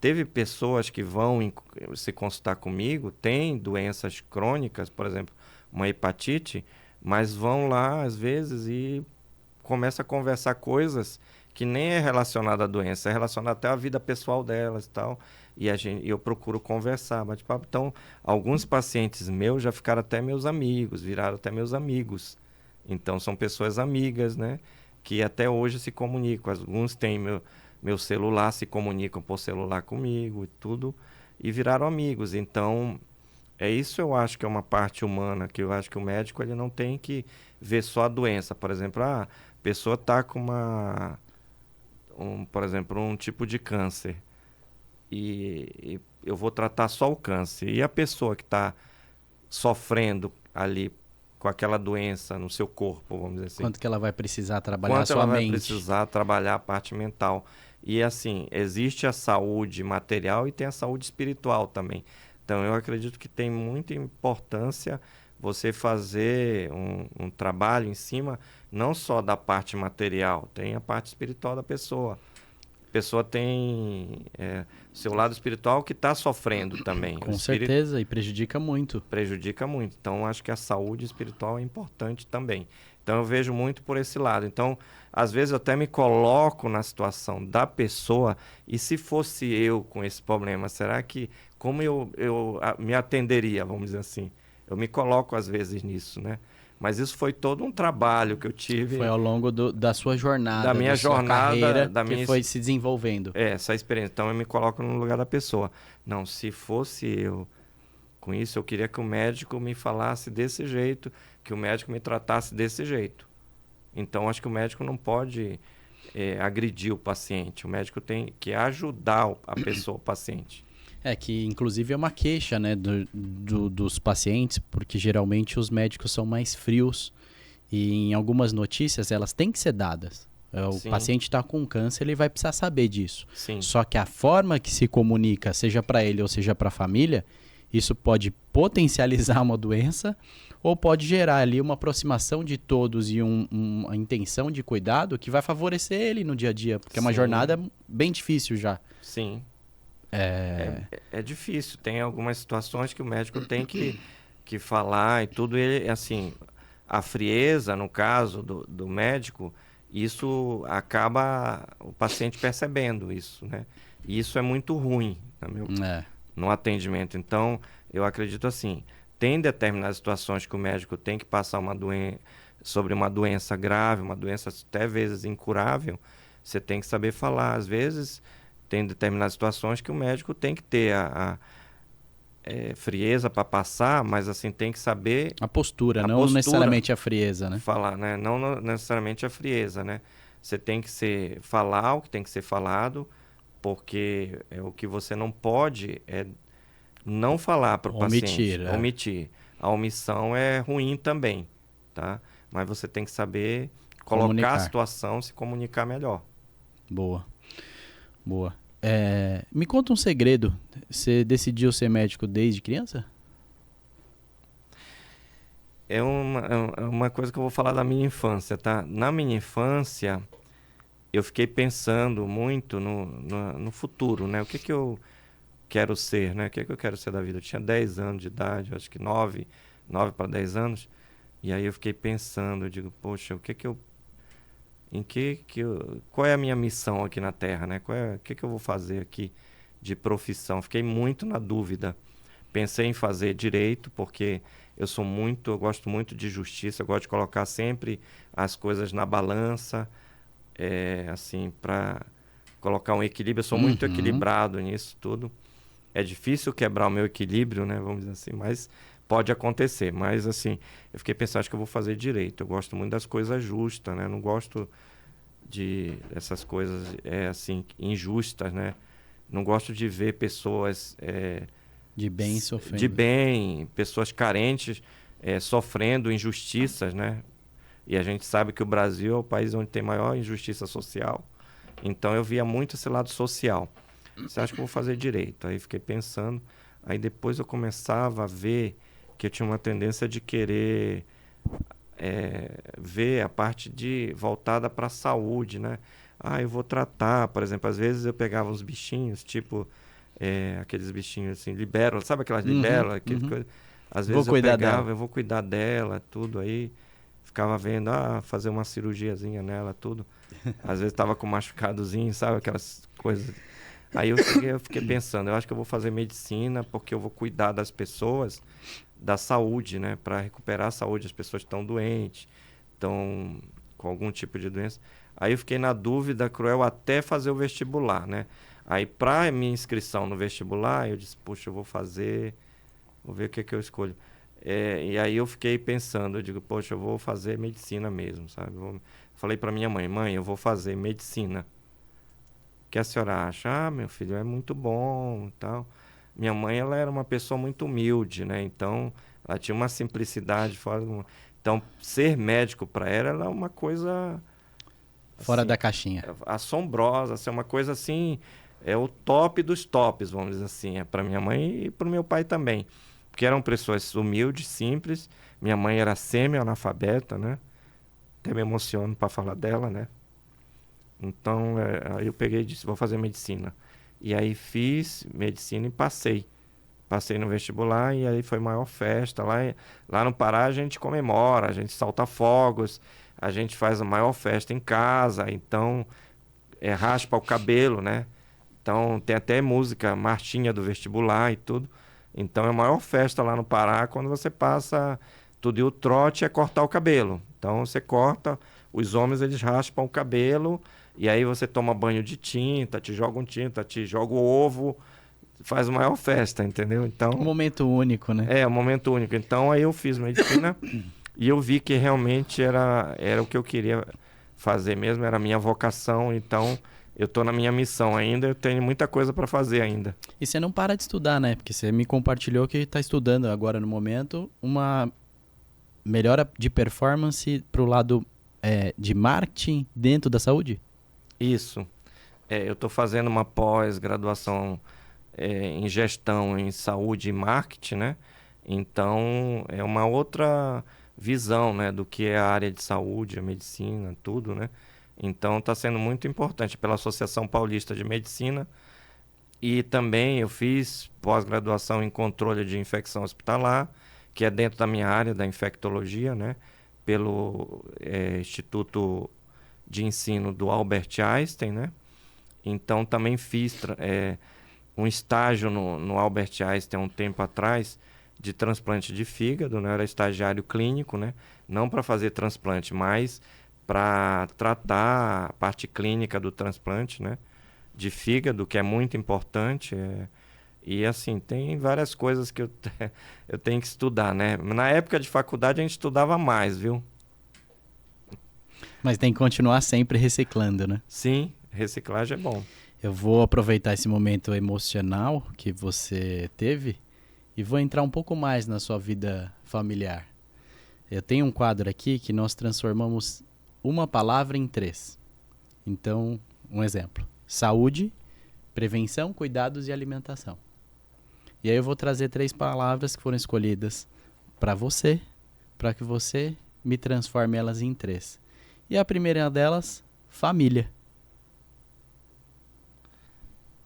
Teve pessoas que vão se consultar comigo, têm doenças crônicas, por exemplo, uma hepatite, mas vão lá, às vezes, e começam a conversar coisas que nem é relacionada à doença, é relacionada até à vida pessoal delas e tal. E eu procuro conversar, bate-papo. Então, alguns pacientes meus já ficaram até meus amigos, viraram até meus amigos. Então, são pessoas amigas, né? Que até hoje se comunicam. Alguns têm meu celular, se comunicam por celular comigo e tudo, e viraram amigos. Então, isso eu acho que é uma parte humana, que eu acho que o médico ele não tem que ver só a doença. Por exemplo, a pessoa está com por exemplo, um tipo de câncer e eu vou tratar só o câncer. E a pessoa que está sofrendo ali com aquela doença no seu corpo, vamos dizer assim. Quanto que ela vai precisar trabalhar a sua ela mente? vai precisar trabalhar a parte mental. E assim, existe a saúde material e tem a saúde espiritual também. Então, eu acredito que tem muita importância você fazer um trabalho em cima, não só da parte material, tem a parte espiritual da pessoa. A pessoa tem seu lado espiritual que está sofrendo também. Com certeza, e prejudica muito. Prejudica muito. Então, acho que a saúde espiritual é importante também. Então, eu vejo muito por esse lado. Então, às vezes, eu até me coloco na situação da pessoa e se fosse eu com esse problema, será que... Como eu me atenderia, vamos dizer assim? Eu me coloco, às vezes, nisso, né? Mas isso foi todo um trabalho que eu tive. Foi ao longo da sua jornada, da minha jornada, carreira, da minha que foi se desenvolvendo. essa experiência. Então, eu me coloco no lugar da pessoa. Não, se fosse eu com isso, eu queria que o médico me falasse desse jeito, que o médico me tratasse desse jeito. Então, acho que o médico não pode agredir o paciente. O médico tem que ajudar a pessoa, o paciente. Que inclusive é uma queixa, né, dos pacientes, porque geralmente os médicos são mais frios e em algumas notícias elas têm que ser dadas. O paciente está com câncer, ele vai precisar saber disso. Sim. Só que a forma que se comunica, seja para ele ou seja para a família, isso pode potencializar uma doença ou pode gerar ali uma aproximação de todos e uma intenção de cuidado que vai favorecer ele no dia a dia, porque é uma Sim. jornada bem difícil já. Sim. É difícil. Tem algumas situações que o médico tem que falar e tudo. Ele, assim, a frieza, no caso do médico, isso acaba o paciente percebendo isso, né? E isso é muito ruim, no atendimento. Então, eu acredito assim, tem determinadas situações que o médico tem que passar sobre uma doença grave, uma doença até vezes incurável, você tem que saber falar. Às vezes, tem determinadas situações que o médico tem que ter a frieza para passar, mas assim, tem que saber... A postura, não necessariamente a frieza, né? Falar, né? Não necessariamente a frieza, né? Você tem que falar o que tem que ser falado, porque o que você não pode é não falar para o paciente. Omitir. A omissão é ruim também, tá? Mas você tem que saber colocar a situação, se comunicar melhor. Boa. Me conta um segredo. Você decidiu ser médico desde criança? É uma coisa que eu vou falar da minha infância, tá? Na minha infância, eu fiquei pensando muito no futuro, né? O que eu quero ser, né? O que eu quero ser da vida? Eu tinha 10 anos de idade, acho que 9 para 10 anos. E aí eu fiquei pensando, eu digo, poxa, qual é a minha missão aqui na Terra, né? O que eu vou fazer aqui de profissão? Fiquei muito na dúvida. Pensei em fazer direito, porque eu gosto muito de justiça, eu gosto de colocar sempre as coisas na balança, assim, para colocar um equilíbrio. Eu sou muito equilibrado nisso tudo. É difícil quebrar o meu equilíbrio, né? Vamos dizer assim, mas pode acontecer. Mas, assim, eu fiquei pensando, acho que eu vou fazer direito. Eu gosto muito das coisas justas, né? Não gosto dessas coisas, assim, injustas, né? Não gosto de ver pessoas... de bem sofrendo. De bem, pessoas carentes sofrendo injustiças, né? E a gente sabe que o Brasil é o país onde tem maior injustiça social. Então eu via muito esse lado social. Você acha que eu vou fazer direito? Aí fiquei pensando. Aí depois eu começava a ver que eu tinha uma tendência de querer ver a parte voltada para a saúde, né? Eu vou tratar, por exemplo, às vezes eu pegava uns bichinhos, tipo... aqueles bichinhos assim, libérola, sabe aquelas libérolas? Às vezes eu vou cuidar dela, tudo aí. Ficava vendo, fazer uma cirurgiazinha nela, tudo. Às vezes tava com machucadozinho, sabe? Aquelas coisas. Aí eu fiquei pensando, eu acho que eu vou fazer medicina porque eu vou cuidar das pessoas, da saúde, né? Para recuperar a saúde. As pessoas estão doentes, estão com algum tipo de doença. Aí eu fiquei na dúvida cruel até fazer o vestibular, né? Aí, para minha inscrição no vestibular, eu disse, puxa, eu vou ver o que eu escolho. E aí eu fiquei pensando, eu digo, poxa, eu vou fazer medicina mesmo, sabe? Falei para minha mãe, eu vou fazer medicina. O que a senhora acha? Meu filho, é muito bom e tal. Minha mãe, ela era uma pessoa muito humilde, né? Então, ela tinha uma simplicidade fora do... Então, ser médico para ela é uma coisa... Fora assim, da caixinha. Assombrosa, assim, uma coisa assim... É o top dos tops, vamos dizer assim. É para minha mãe e para o meu pai também. Porque eram pessoas humildes, simples. Minha mãe era semi-analfabeta, né? Até me emociono para falar dela, né? Então, aí eu peguei e disse, vou fazer medicina. E aí fiz medicina e passei. Passei no vestibular e aí foi maior festa. Lá no Pará a gente comemora, a gente solta fogos, a gente faz a maior festa em casa. Então, raspa o cabelo, né? Então, tem até música, marchinha do vestibular e tudo. Então, é a maior festa lá no Pará quando você passa tudo. E o trote é cortar o cabelo. Então, você corta, os homens, eles raspam o cabelo, e aí você toma banho de tinta, te joga tinta, te joga o ovo, faz a maior festa, entendeu? Então, Um momento único, né? Um momento único. Então, aí eu fiz medicina e eu vi que realmente era o que eu queria fazer mesmo, era a minha vocação, então... Eu estou na minha missão ainda, eu tenho muita coisa para fazer ainda. E você não para de estudar, né? Porque você me compartilhou que está estudando agora no momento uma melhora de performance para o lado de marketing dentro da saúde? Isso. Eu estou fazendo uma pós-graduação em gestão, em saúde e marketing, né? Então, é uma outra visão, né, do que é a área de saúde, a medicina, tudo, né? Então, está sendo muito importante pela Associação Paulista de Medicina. E também eu fiz pós-graduação em controle de infecção hospitalar, que é dentro da minha área da infectologia, né? Pelo Instituto de Ensino do Albert Einstein, né? Então também fiz um estágio no Albert Einstein um tempo atrás de transplante de fígado, né? Eu era estagiário clínico, né? Não para fazer transplante, mas para tratar a parte clínica do transplante, né? De fígado, que é muito importante. E assim, tem várias coisas que eu tenho que estudar, né? Na época de faculdade a gente estudava mais, viu? Mas tem que continuar sempre reciclando, né? Sim, reciclagem é bom. Eu vou aproveitar esse momento emocional que você teve e vou entrar um pouco mais na sua vida familiar. Eu tenho um quadro aqui que nós transformamos uma palavra em 3. Então, um exemplo: saúde, prevenção, cuidados e alimentação. E aí eu vou trazer 3 palavras que foram escolhidas para que você me transforme elas em 3. E a primeira delas, família.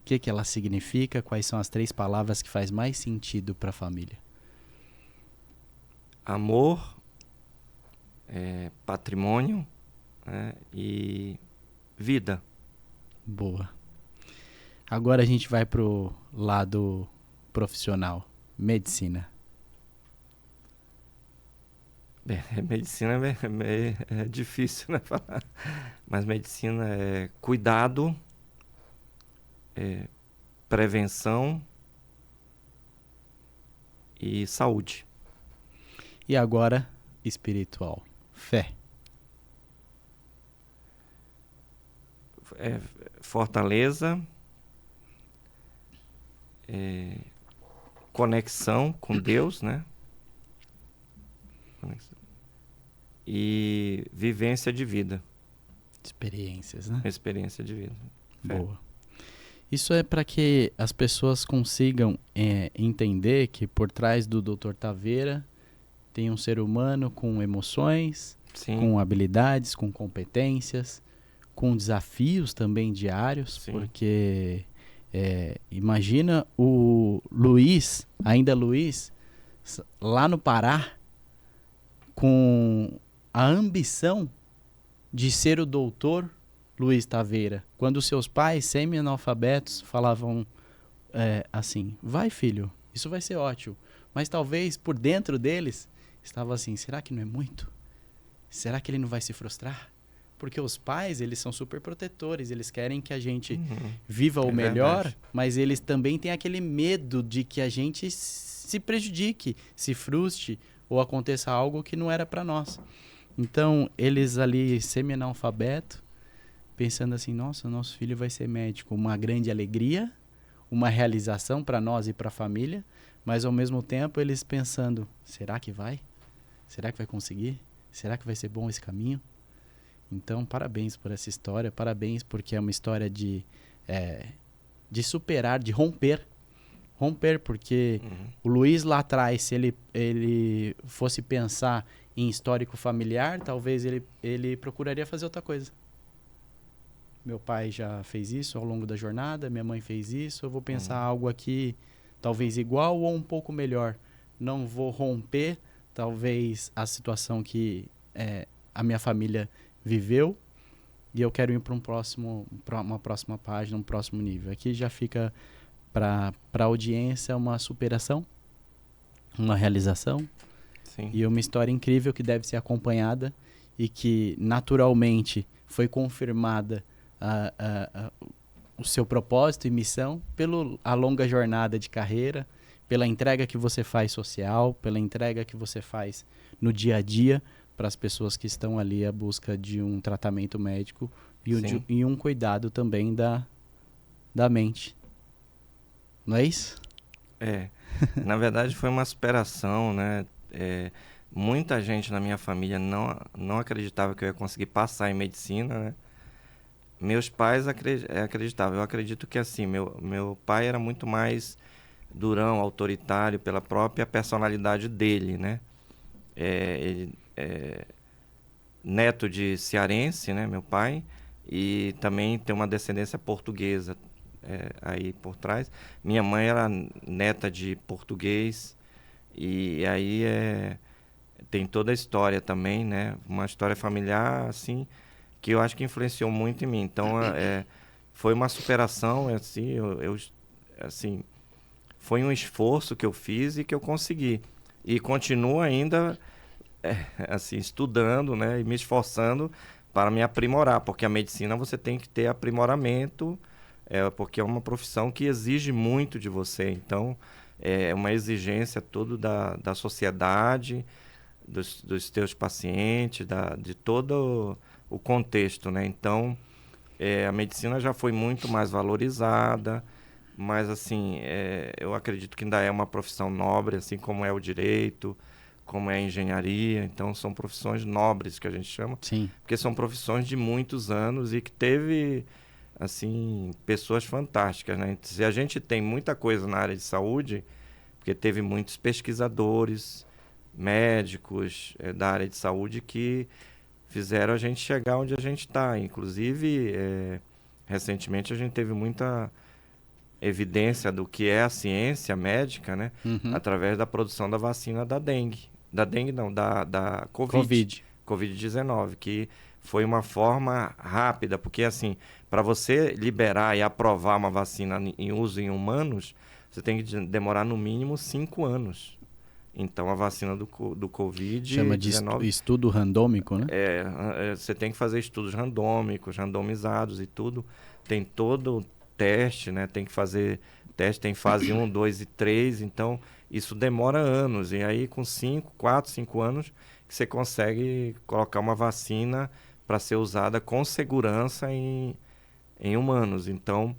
O que ela significa? Quais são as 3 palavras que faz mais sentido para a família? Amor, patrimônio, né, e vida. Boa. Agora a gente vai pro lado profissional, medicina. Medicina é difícil, né, falar. Mas medicina é cuidado, prevenção e saúde. E agora, espiritual, fé. Fortaleza, conexão com Deus, né? E vivência de vida. Experiências, né? Experiência de vida. Fé. Boa. Isso é para que as pessoas consigam entender que por trás do Dr. Taveira tem um ser humano com emoções, Sim. Com habilidades, com competências, com desafios também diários, Sim. Porque imagina o Luiz, ainda Luiz, lá no Pará, com a ambição de ser o doutor Luiz Taveira, quando seus pais, semi-analfabetos, falavam assim: vai filho, isso vai ser ótimo, mas talvez por dentro deles estava assim: será que não é muito? Será que ele não vai se frustrar? Porque os pais, eles são super protetores, eles querem que a gente viva o melhor, verdade. mas eles também têm aquele medo de que a gente se prejudique, se frustre ou aconteça algo que não era para nós. Então, eles ali, semi-analfabeto, pensando assim: nossa, nosso filho vai ser médico. Uma grande alegria, uma realização para nós e para a família, mas ao mesmo tempo eles pensando: será que vai? Será que vai conseguir? Será que vai ser bom esse caminho? Então, parabéns por essa história, parabéns porque é uma história de superar, de romper. Romper, porque o Luiz lá atrás, se ele fosse pensar em histórico familiar, talvez ele procuraria fazer outra coisa. Meu pai já fez isso ao longo da jornada, minha mãe fez isso, eu vou pensar algo aqui talvez igual ou um pouco melhor. Não vou romper, talvez, a situação que a minha família viveu, e eu quero ir para uma próxima página, um próximo nível. Aqui já fica para a audiência uma superação, uma realização. Sim. E uma história incrível que deve ser acompanhada e que naturalmente foi confirmada o seu propósito e missão pela longa jornada de carreira, pela entrega que você faz social, pela entrega que você faz no dia a dia para as pessoas que estão ali à busca de um tratamento médico e um cuidado também da mente. Não é isso? Na verdade foi uma superação, né? Muita gente na minha família não acreditava que eu ia conseguir passar em medicina, né? Meus pais acreditavam. Eu acredito que assim, meu pai era muito mais durão, autoritário, pela própria personalidade dele, né? Ele é neto de cearense, né, meu pai, e também tem uma descendência portuguesa aí por trás. Minha mãe era neta de português, e aí tem toda a história também, né? Uma história familiar, assim, que eu acho que influenciou muito em mim. Então, foi uma superação, assim, assim, foi um esforço que eu fiz e que eu consegui. E continuo ainda, assim, estudando, né? E me esforçando para me aprimorar, porque a medicina você tem que ter aprimoramento, porque é uma profissão que exige muito de você. Então, é uma exigência toda da sociedade, dos teus pacientes, de todo o contexto, né? Então, a medicina já foi muito mais valorizada, mas assim, eu acredito que ainda é uma profissão nobre, assim como é o direito, como é a engenharia. Então, são profissões nobres que a gente chama, Sim. porque são profissões de muitos anos e que teve, assim, pessoas fantásticas, né? Se a gente tem muita coisa na área de saúde, porque teve muitos pesquisadores, médicos da área de saúde que fizeram a gente chegar onde a gente está. Inclusive, recentemente a gente teve muita evidência do que é a ciência médica, né? Uhum. Através da produção da vacina da dengue. Da dengue não, da Covid. Covid-19, que foi uma forma rápida, porque assim, para você liberar e aprovar uma vacina em uso em humanos, você tem que demorar no mínimo 5 anos. Então, a vacina do Chama de Covid-19, estudo randômico, né? você tem que fazer estudos randômicos, randomizados e tudo. Tem todo o teste, né? Tem que fazer teste, tem fase 1, 2 e 3. Então, isso demora anos. E aí, com 4, 5 anos, que você consegue colocar uma vacina para ser usada com segurança em humanos. Então,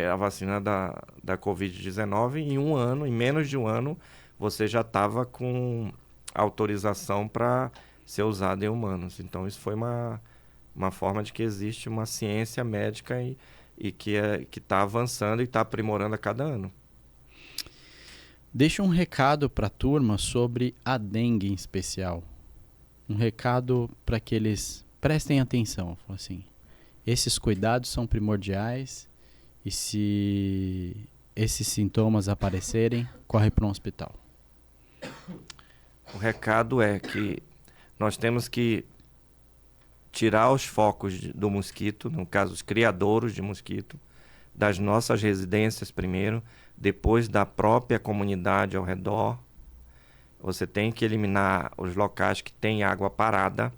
a vacina da Covid-19, em um ano, em menos de um ano, você já estava com autorização para ser usada em humanos. Então, isso foi uma forma de que existe uma ciência médica e que está avançando e está aprimorando a cada ano. Deixa um recado para a turma sobre a dengue em especial. Um recado para que eles prestem atenção. Assim, esses cuidados são primordiais e se esses sintomas aparecerem, corre para um hospital. O recado é que nós temos que tirar os focos do mosquito, no caso os criadouros de mosquito, das nossas residências primeiro, depois da própria comunidade ao redor. Você tem que eliminar os locais que tem água parada,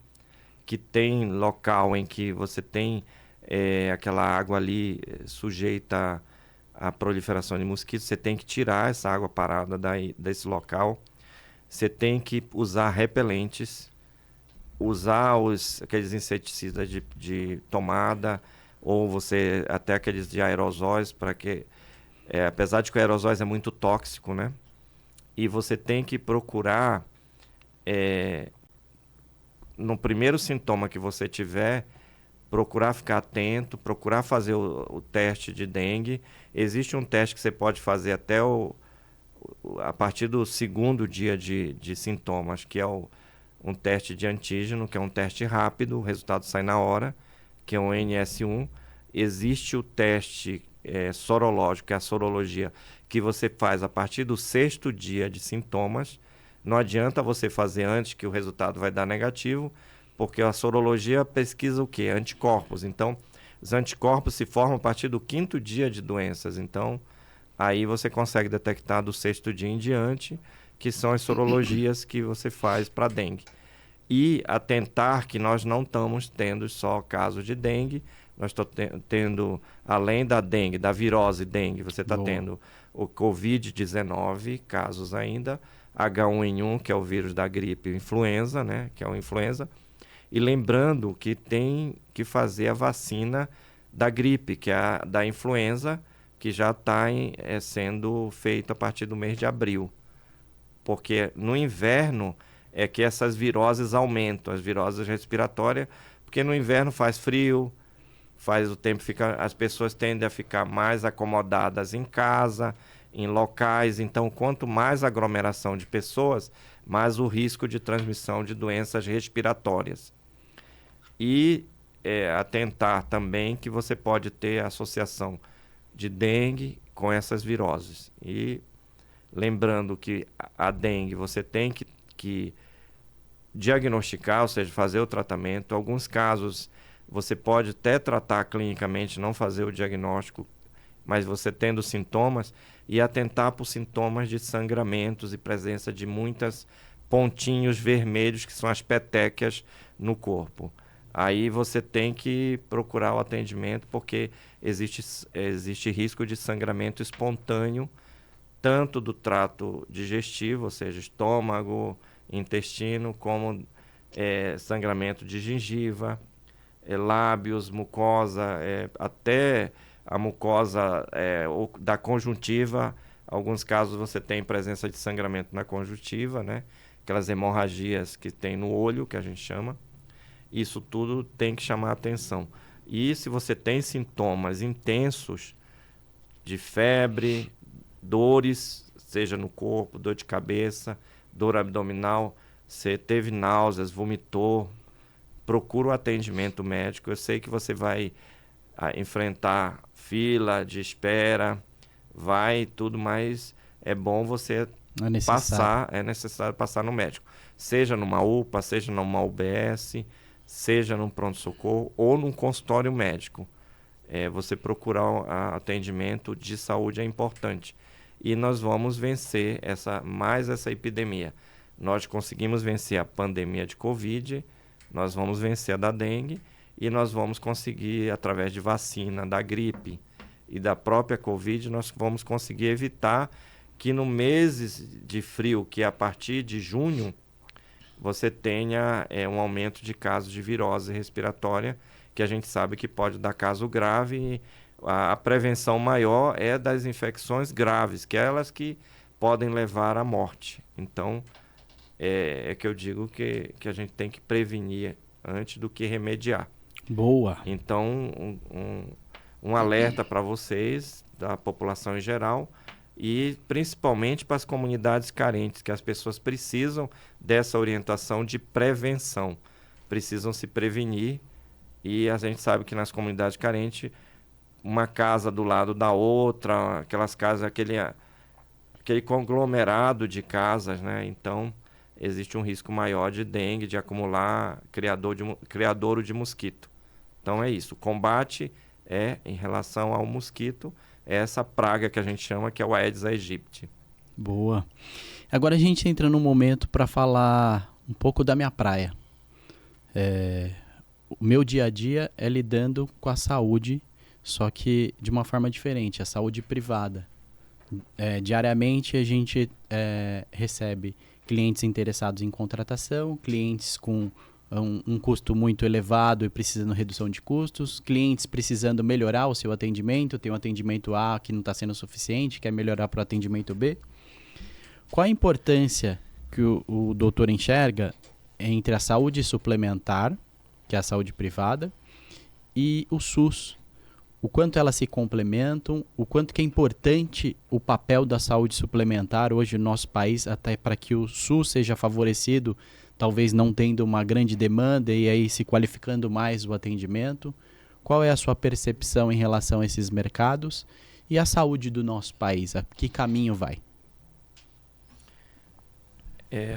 que tem local em que você tem aquela água ali sujeita à proliferação de mosquitos. Você tem que tirar essa água parada desse local. Você tem que usar repelentes, usar aqueles inseticidas de tomada, ou você até aqueles de aerosóis, para que, apesar de que o aerosóis é muito tóxico, né? E você tem que procurar, no primeiro sintoma que você tiver, procurar ficar atento, procurar fazer o teste de dengue. Existe um teste que você pode fazer até a partir do segundo dia de sintomas, que é um teste de antígeno, que é um teste rápido, o resultado sai na hora, que é um NS1. Existe o teste sorológico, que é a sorologia, que você faz a partir do 6º dia de sintomas. Não adianta você fazer antes, que o resultado vai dar negativo, porque a sorologia pesquisa o quê? Anticorpos. Então, os anticorpos se formam a partir do 5º dia de doenças. Então, aí você consegue detectar do 6º dia em diante, que são as sorologias que você faz para dengue. E atentar que nós não estamos tendo só casos de dengue, nós estamos tendo, além da dengue, da virose dengue, você está tendo o Covid-19, casos ainda, H1N1, que é o vírus da gripe, e influenza, né, que é o influenza. E lembrando que tem que fazer a vacina da gripe, que é a da influenza, que já está sendo feito a partir do mês de abril. Porque no inverno é que essas viroses aumentam, as viroses respiratórias, porque no inverno faz frio, as pessoas tendem a ficar mais acomodadas em casa, em locais. Então, quanto mais aglomeração de pessoas, mais o risco de transmissão de doenças respiratórias. E atentar também que você pode ter associação de dengue com essas viroses. E lembrando que a dengue você tem que diagnosticar, ou seja, fazer o tratamento. Em alguns casos você pode até tratar clinicamente, não fazer o diagnóstico, mas você tendo sintomas, e atentar por sintomas de sangramentos e presença de muitos pontinhos vermelhos, que são as petequias no corpo. Aí você tem que procurar o atendimento, porque existe risco de sangramento espontâneo, tanto do trato digestivo, ou seja, estômago, intestino, como sangramento de gengiva, lábios, mucosa, até a mucosa da conjuntiva. Alguns casos você tem presença de sangramento na conjuntiva, né? Aquelas hemorragias que tem no olho, que a gente chama. Isso tudo tem que chamar a atenção. E se você tem sintomas intensos de febre, dores, seja no corpo, dor de cabeça, dor abdominal, você teve náuseas, vomitou, procura o atendimento médico. Eu sei que você vai enfrentar fila de espera, vai tudo, mas é bom você é necessário passar no médico. Seja numa UPA, seja numa UBS, seja num pronto-socorro ou num consultório médico. Você procurar atendimento de saúde é importante. E nós vamos vencer essa epidemia. Nós conseguimos vencer a pandemia de Covid, nós vamos vencer a da dengue e nós vamos conseguir, através de vacina da gripe e da própria Covid, nós vamos conseguir evitar que no meses de frio, que é a partir de junho, você tenha um aumento de casos de virose respiratória, que a gente sabe que pode dar caso grave. E a prevenção maior é das infecções graves, que é elas que podem levar à morte. Então, é que eu digo que a gente tem que prevenir antes do que remediar. Boa. Então, um alerta para vocês, da população em geral, e principalmente para as comunidades carentes, que as pessoas precisam dessa orientação de prevenção, precisam se prevenir. E a gente sabe que nas comunidades carentes, uma casa do lado da outra, aquelas casas, aquele conglomerado de casas, né? Então, existe um risco maior de dengue, de acumular criadouro de mosquito. Então é isso, o combate em relação ao mosquito, essa praga que a gente chama, que é o Aedes aegypti. Boa. Agora a gente entra num momento para falar um pouco da minha praia. O meu dia a dia é lidando com a saúde, só que de uma forma diferente, a saúde privada. Diariamente a gente recebe clientes interessados em contratação, clientes com um custo muito elevado e precisando de redução de custos, clientes precisando melhorar o seu atendimento, tem um atendimento A que não está sendo suficiente, quer melhorar para o atendimento B. Qual a importância que o doutor enxerga entre a saúde suplementar, que é a saúde privada, e o SUS? O quanto elas se complementam, o quanto que é importante o papel da saúde suplementar hoje no nosso país, até para que o SUS seja favorecido, talvez não tendo uma grande demanda e aí se qualificando mais o atendimento. Qual é a sua percepção em relação a esses mercados e a saúde do nosso país? A que caminho vai?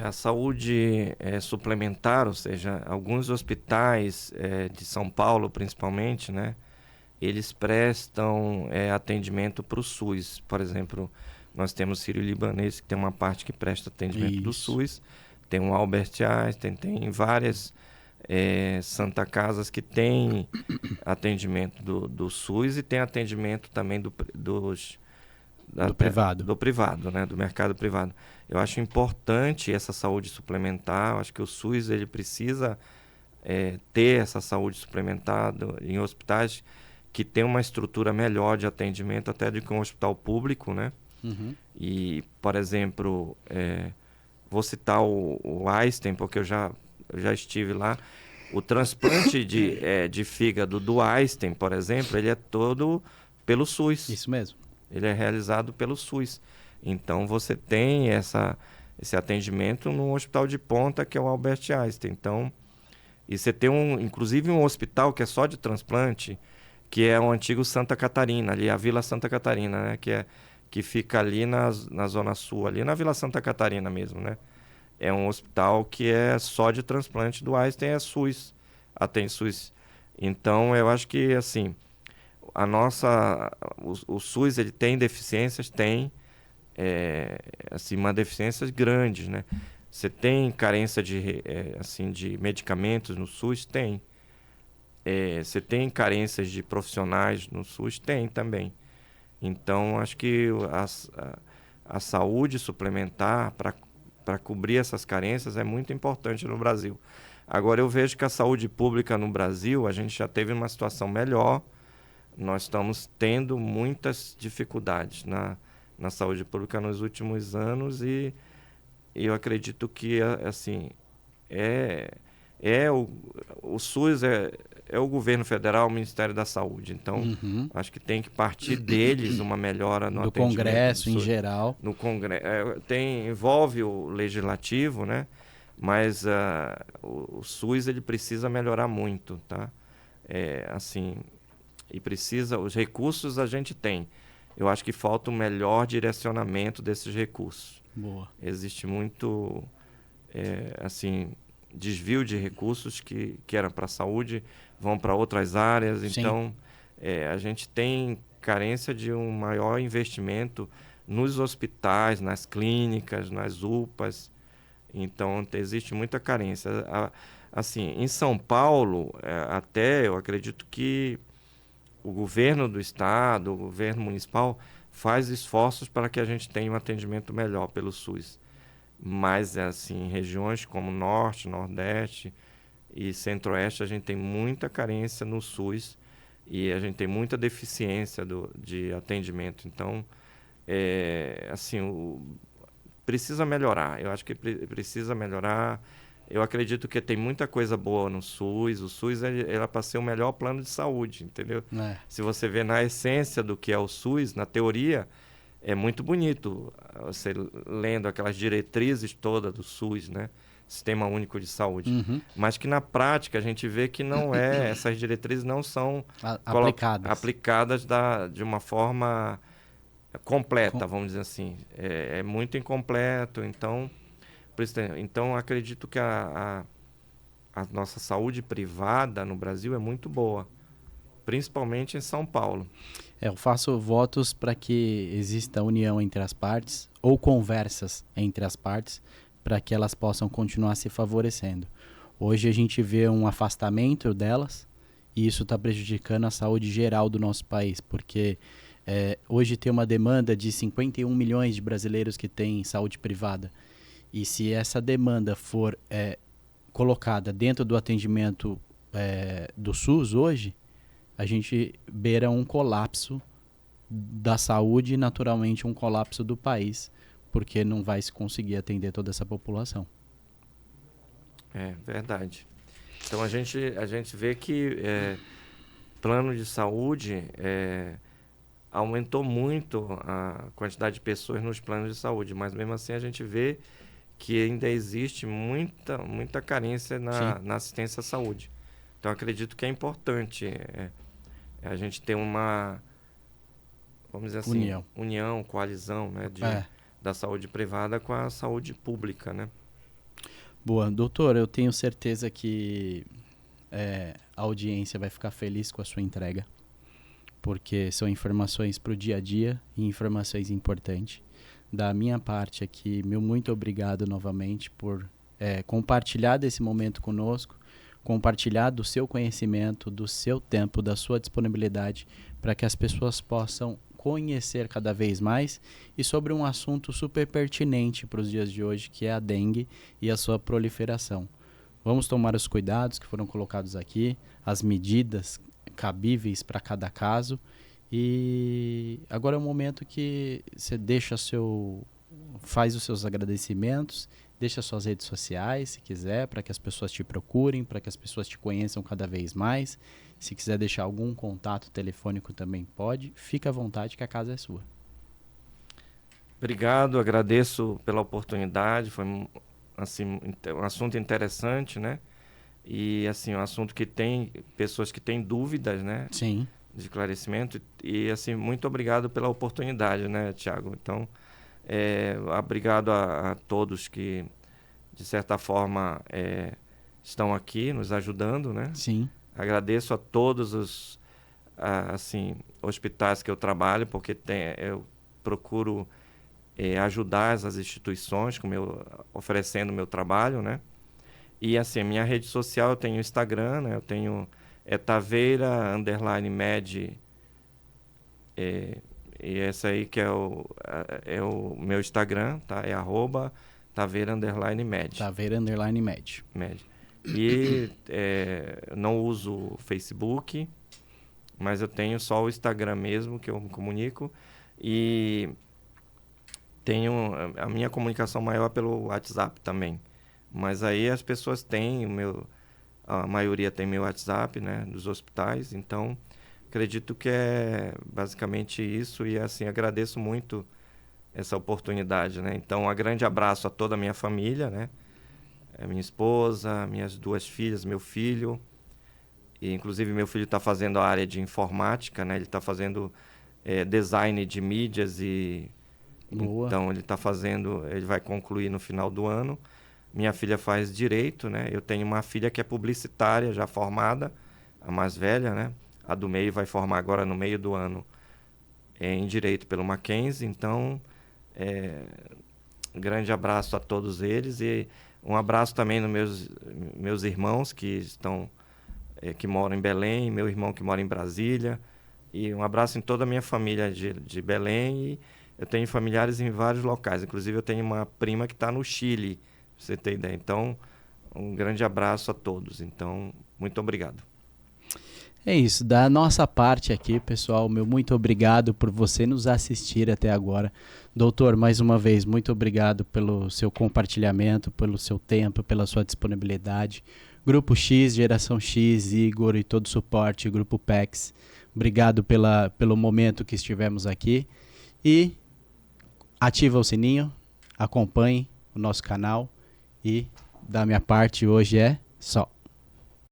A saúde suplementar, ou seja, alguns hospitais de São Paulo principalmente, né, eles prestam atendimento para o SUS. Por exemplo, nós temos Sírio-Libanês, que tem uma parte que presta atendimento do SUS, tem o Albert Einstein, tem várias Santa Casas que tem atendimento do SUS e tem atendimento também do privado. Do privado, né? Do mercado privado. Eu acho importante essa saúde suplementar. Eu acho que o SUS ele precisa ter essa saúde suplementar em hospitais que tem uma estrutura melhor de atendimento até do que um hospital público, né? Uhum. E, por exemplo, vou citar o Einstein, porque eu já estive lá. O transplante de fígado do Einstein, por exemplo, ele é todo pelo SUS. Isso mesmo. Ele é realizado pelo SUS. Então, você tem esse atendimento no hospital de ponta, que é o Albert Einstein. Então, e você tem, inclusive, um hospital que é só de transplante, que é o antigo Santa Catarina, ali a Vila Santa Catarina, né? Que fica ali na Zona Sul, ali na Vila Santa Catarina mesmo, né? É um hospital que é só de transplante do Einstein, é SUS, atende SUS. Então, eu acho que, assim, o SUS, ele tem deficiências, tem, assim, uma deficiências grandes, né? Você tem carência assim, de medicamentos no SUS? Tem. Você tem carências de profissionais no SUS? Tem também. Então, acho que a saúde suplementar para cobrir essas carências é muito importante no Brasil. Agora, eu vejo que a saúde pública no Brasil, a gente já teve uma situação melhor. Nós estamos tendo muitas dificuldades na saúde pública nos últimos anos e eu acredito que, assim, o SUS é o governo federal, o Ministério da Saúde. Então, acho que tem que partir deles uma melhora no do atendimento. Congresso em geral. No Congresso. Envolve o legislativo, né? Mas o SUS ele precisa melhorar muito, tá? Assim, e os recursos a gente tem. Eu acho que falta um melhor direcionamento desses recursos. Boa. Existe muito, assim, desvio de recursos que eram para a saúde, vão para outras áreas. Sim. Então, a gente tem carência de um maior investimento nos hospitais, nas clínicas, nas UPAs. Então, existe muita carência. Assim, em São Paulo, até eu acredito que o governo do estado, o governo municipal, faz esforços para que a gente tenha um atendimento melhor pelo SUS. Mas, assim, em regiões como Norte, Nordeste e Centro-Oeste, a gente tem muita carência no SUS e a gente tem muita deficiência de atendimento. Então, assim, precisa melhorar. Eu acho que precisa melhorar. Eu acredito que tem muita coisa boa no SUS. O SUS era para ser o melhor plano de saúde, entendeu? Se você vê na essência do que é o SUS, na teoria, é muito bonito você lendo aquelas diretrizes todas do SUS, né? Sistema Único de Saúde. Mas que na prática a gente vê que não essas diretrizes não são aplicadas de uma forma completa, vamos dizer assim. É muito incompleto, então acredito que a nossa saúde privada no Brasil é muito boa, principalmente em São Paulo. Eu faço votos para que exista união entre as partes, ou conversas entre as partes, para que elas possam continuar se favorecendo. Hoje a gente vê um afastamento delas, e isso está prejudicando a saúde geral do nosso país, porque hoje tem uma demanda de 51 milhões de brasileiros que têm saúde privada. E se essa demanda for colocada dentro do atendimento do SUS hoje, a gente beira um colapso da saúde e, naturalmente, um colapso do país, porque não vai se conseguir atender toda essa população. É verdade. Então, a gente vê que plano de saúde aumentou muito a quantidade de pessoas nos planos de saúde, mas mesmo assim a gente vê que ainda existe muita carência na assistência à saúde. Então, acredito que é importante a gente ter uma, vamos dizer assim, união, coalizão, né, da saúde privada com a saúde pública, né? Boa. Doutor, eu tenho certeza que a audiência vai ficar feliz com a sua entrega, porque são informações para o dia a dia e informações importantes. Da minha parte aqui, meu muito obrigado novamente por compartilhar desse momento conosco, compartilhar do seu conhecimento, do seu tempo, da sua disponibilidade, para que as pessoas possam conhecer cada vez mais e sobre um assunto super pertinente para os dias de hoje, que é a dengue e a sua proliferação. Vamos tomar os cuidados que foram colocados aqui, as medidas cabíveis para cada caso. E agora é o momento que você faz os seus agradecimentos Deixa suas redes sociais, se quiser, para que as pessoas te procurem, para que as pessoas te conheçam cada vez mais. Se quiser deixar algum contato telefônico também pode. Fica à vontade que a casa é sua. Obrigado, agradeço pela oportunidade. Foi assim, um assunto interessante, né? E assim, um assunto que tem pessoas que têm dúvidas, né? Sim. De esclarecimento. E assim, muito obrigado pela oportunidade, né, Tiago? Então, obrigado a todos que, de certa forma, estão aqui nos ajudando, né? Sim. Agradeço a todos os assim, hospitais que eu trabalho, porque eu procuro ajudar as instituições oferecendo o meu trabalho, né? E assim, minha rede social, eu tenho Instagram, né? Eu tenho Taveira_med, e essa aí que é o meu Instagram, tá? É @Taveira_med. Taveira_med. E não uso Facebook, mas eu tenho só o Instagram mesmo, que eu me comunico. E tenho a minha comunicação maior pelo WhatsApp também. Mas aí as pessoas têm a maioria tem meu WhatsApp, né, dos hospitais. Então, acredito que é basicamente isso. E assim, agradeço muito essa oportunidade, né? Então, um grande abraço a toda a minha família, né? Minha esposa, minhas 2 filhas, meu filho. E, inclusive, meu filho está fazendo a área de informática, né? Ele está fazendo design de mídias e... Boa. Então, ele vai concluir no final do ano. Minha filha faz direito, né? Eu tenho uma filha que é publicitária, já formada, a mais velha, né? A do meio vai formar agora no meio do ano em direito pelo Mackenzie. Então, um grande abraço a todos eles e um abraço também nos meus irmãos que moram em Belém, meu irmão que mora em Brasília, e um abraço em toda a minha família de Belém. E eu tenho familiares em vários locais, inclusive eu tenho uma prima que está no Chile, pra você ter ideia. Então, um grande abraço a todos. Então, muito obrigado. É isso, da nossa parte aqui, pessoal, meu muito obrigado por você nos assistir até agora. Doutor, mais uma vez, muito obrigado pelo seu compartilhamento, pelo seu tempo, pela sua disponibilidade. Grupo X, Geração X, Igor e todo o suporte, Grupo PEX, obrigado pelo momento que estivemos aqui. E ativa o sininho, acompanhe o nosso canal e da minha parte hoje é só.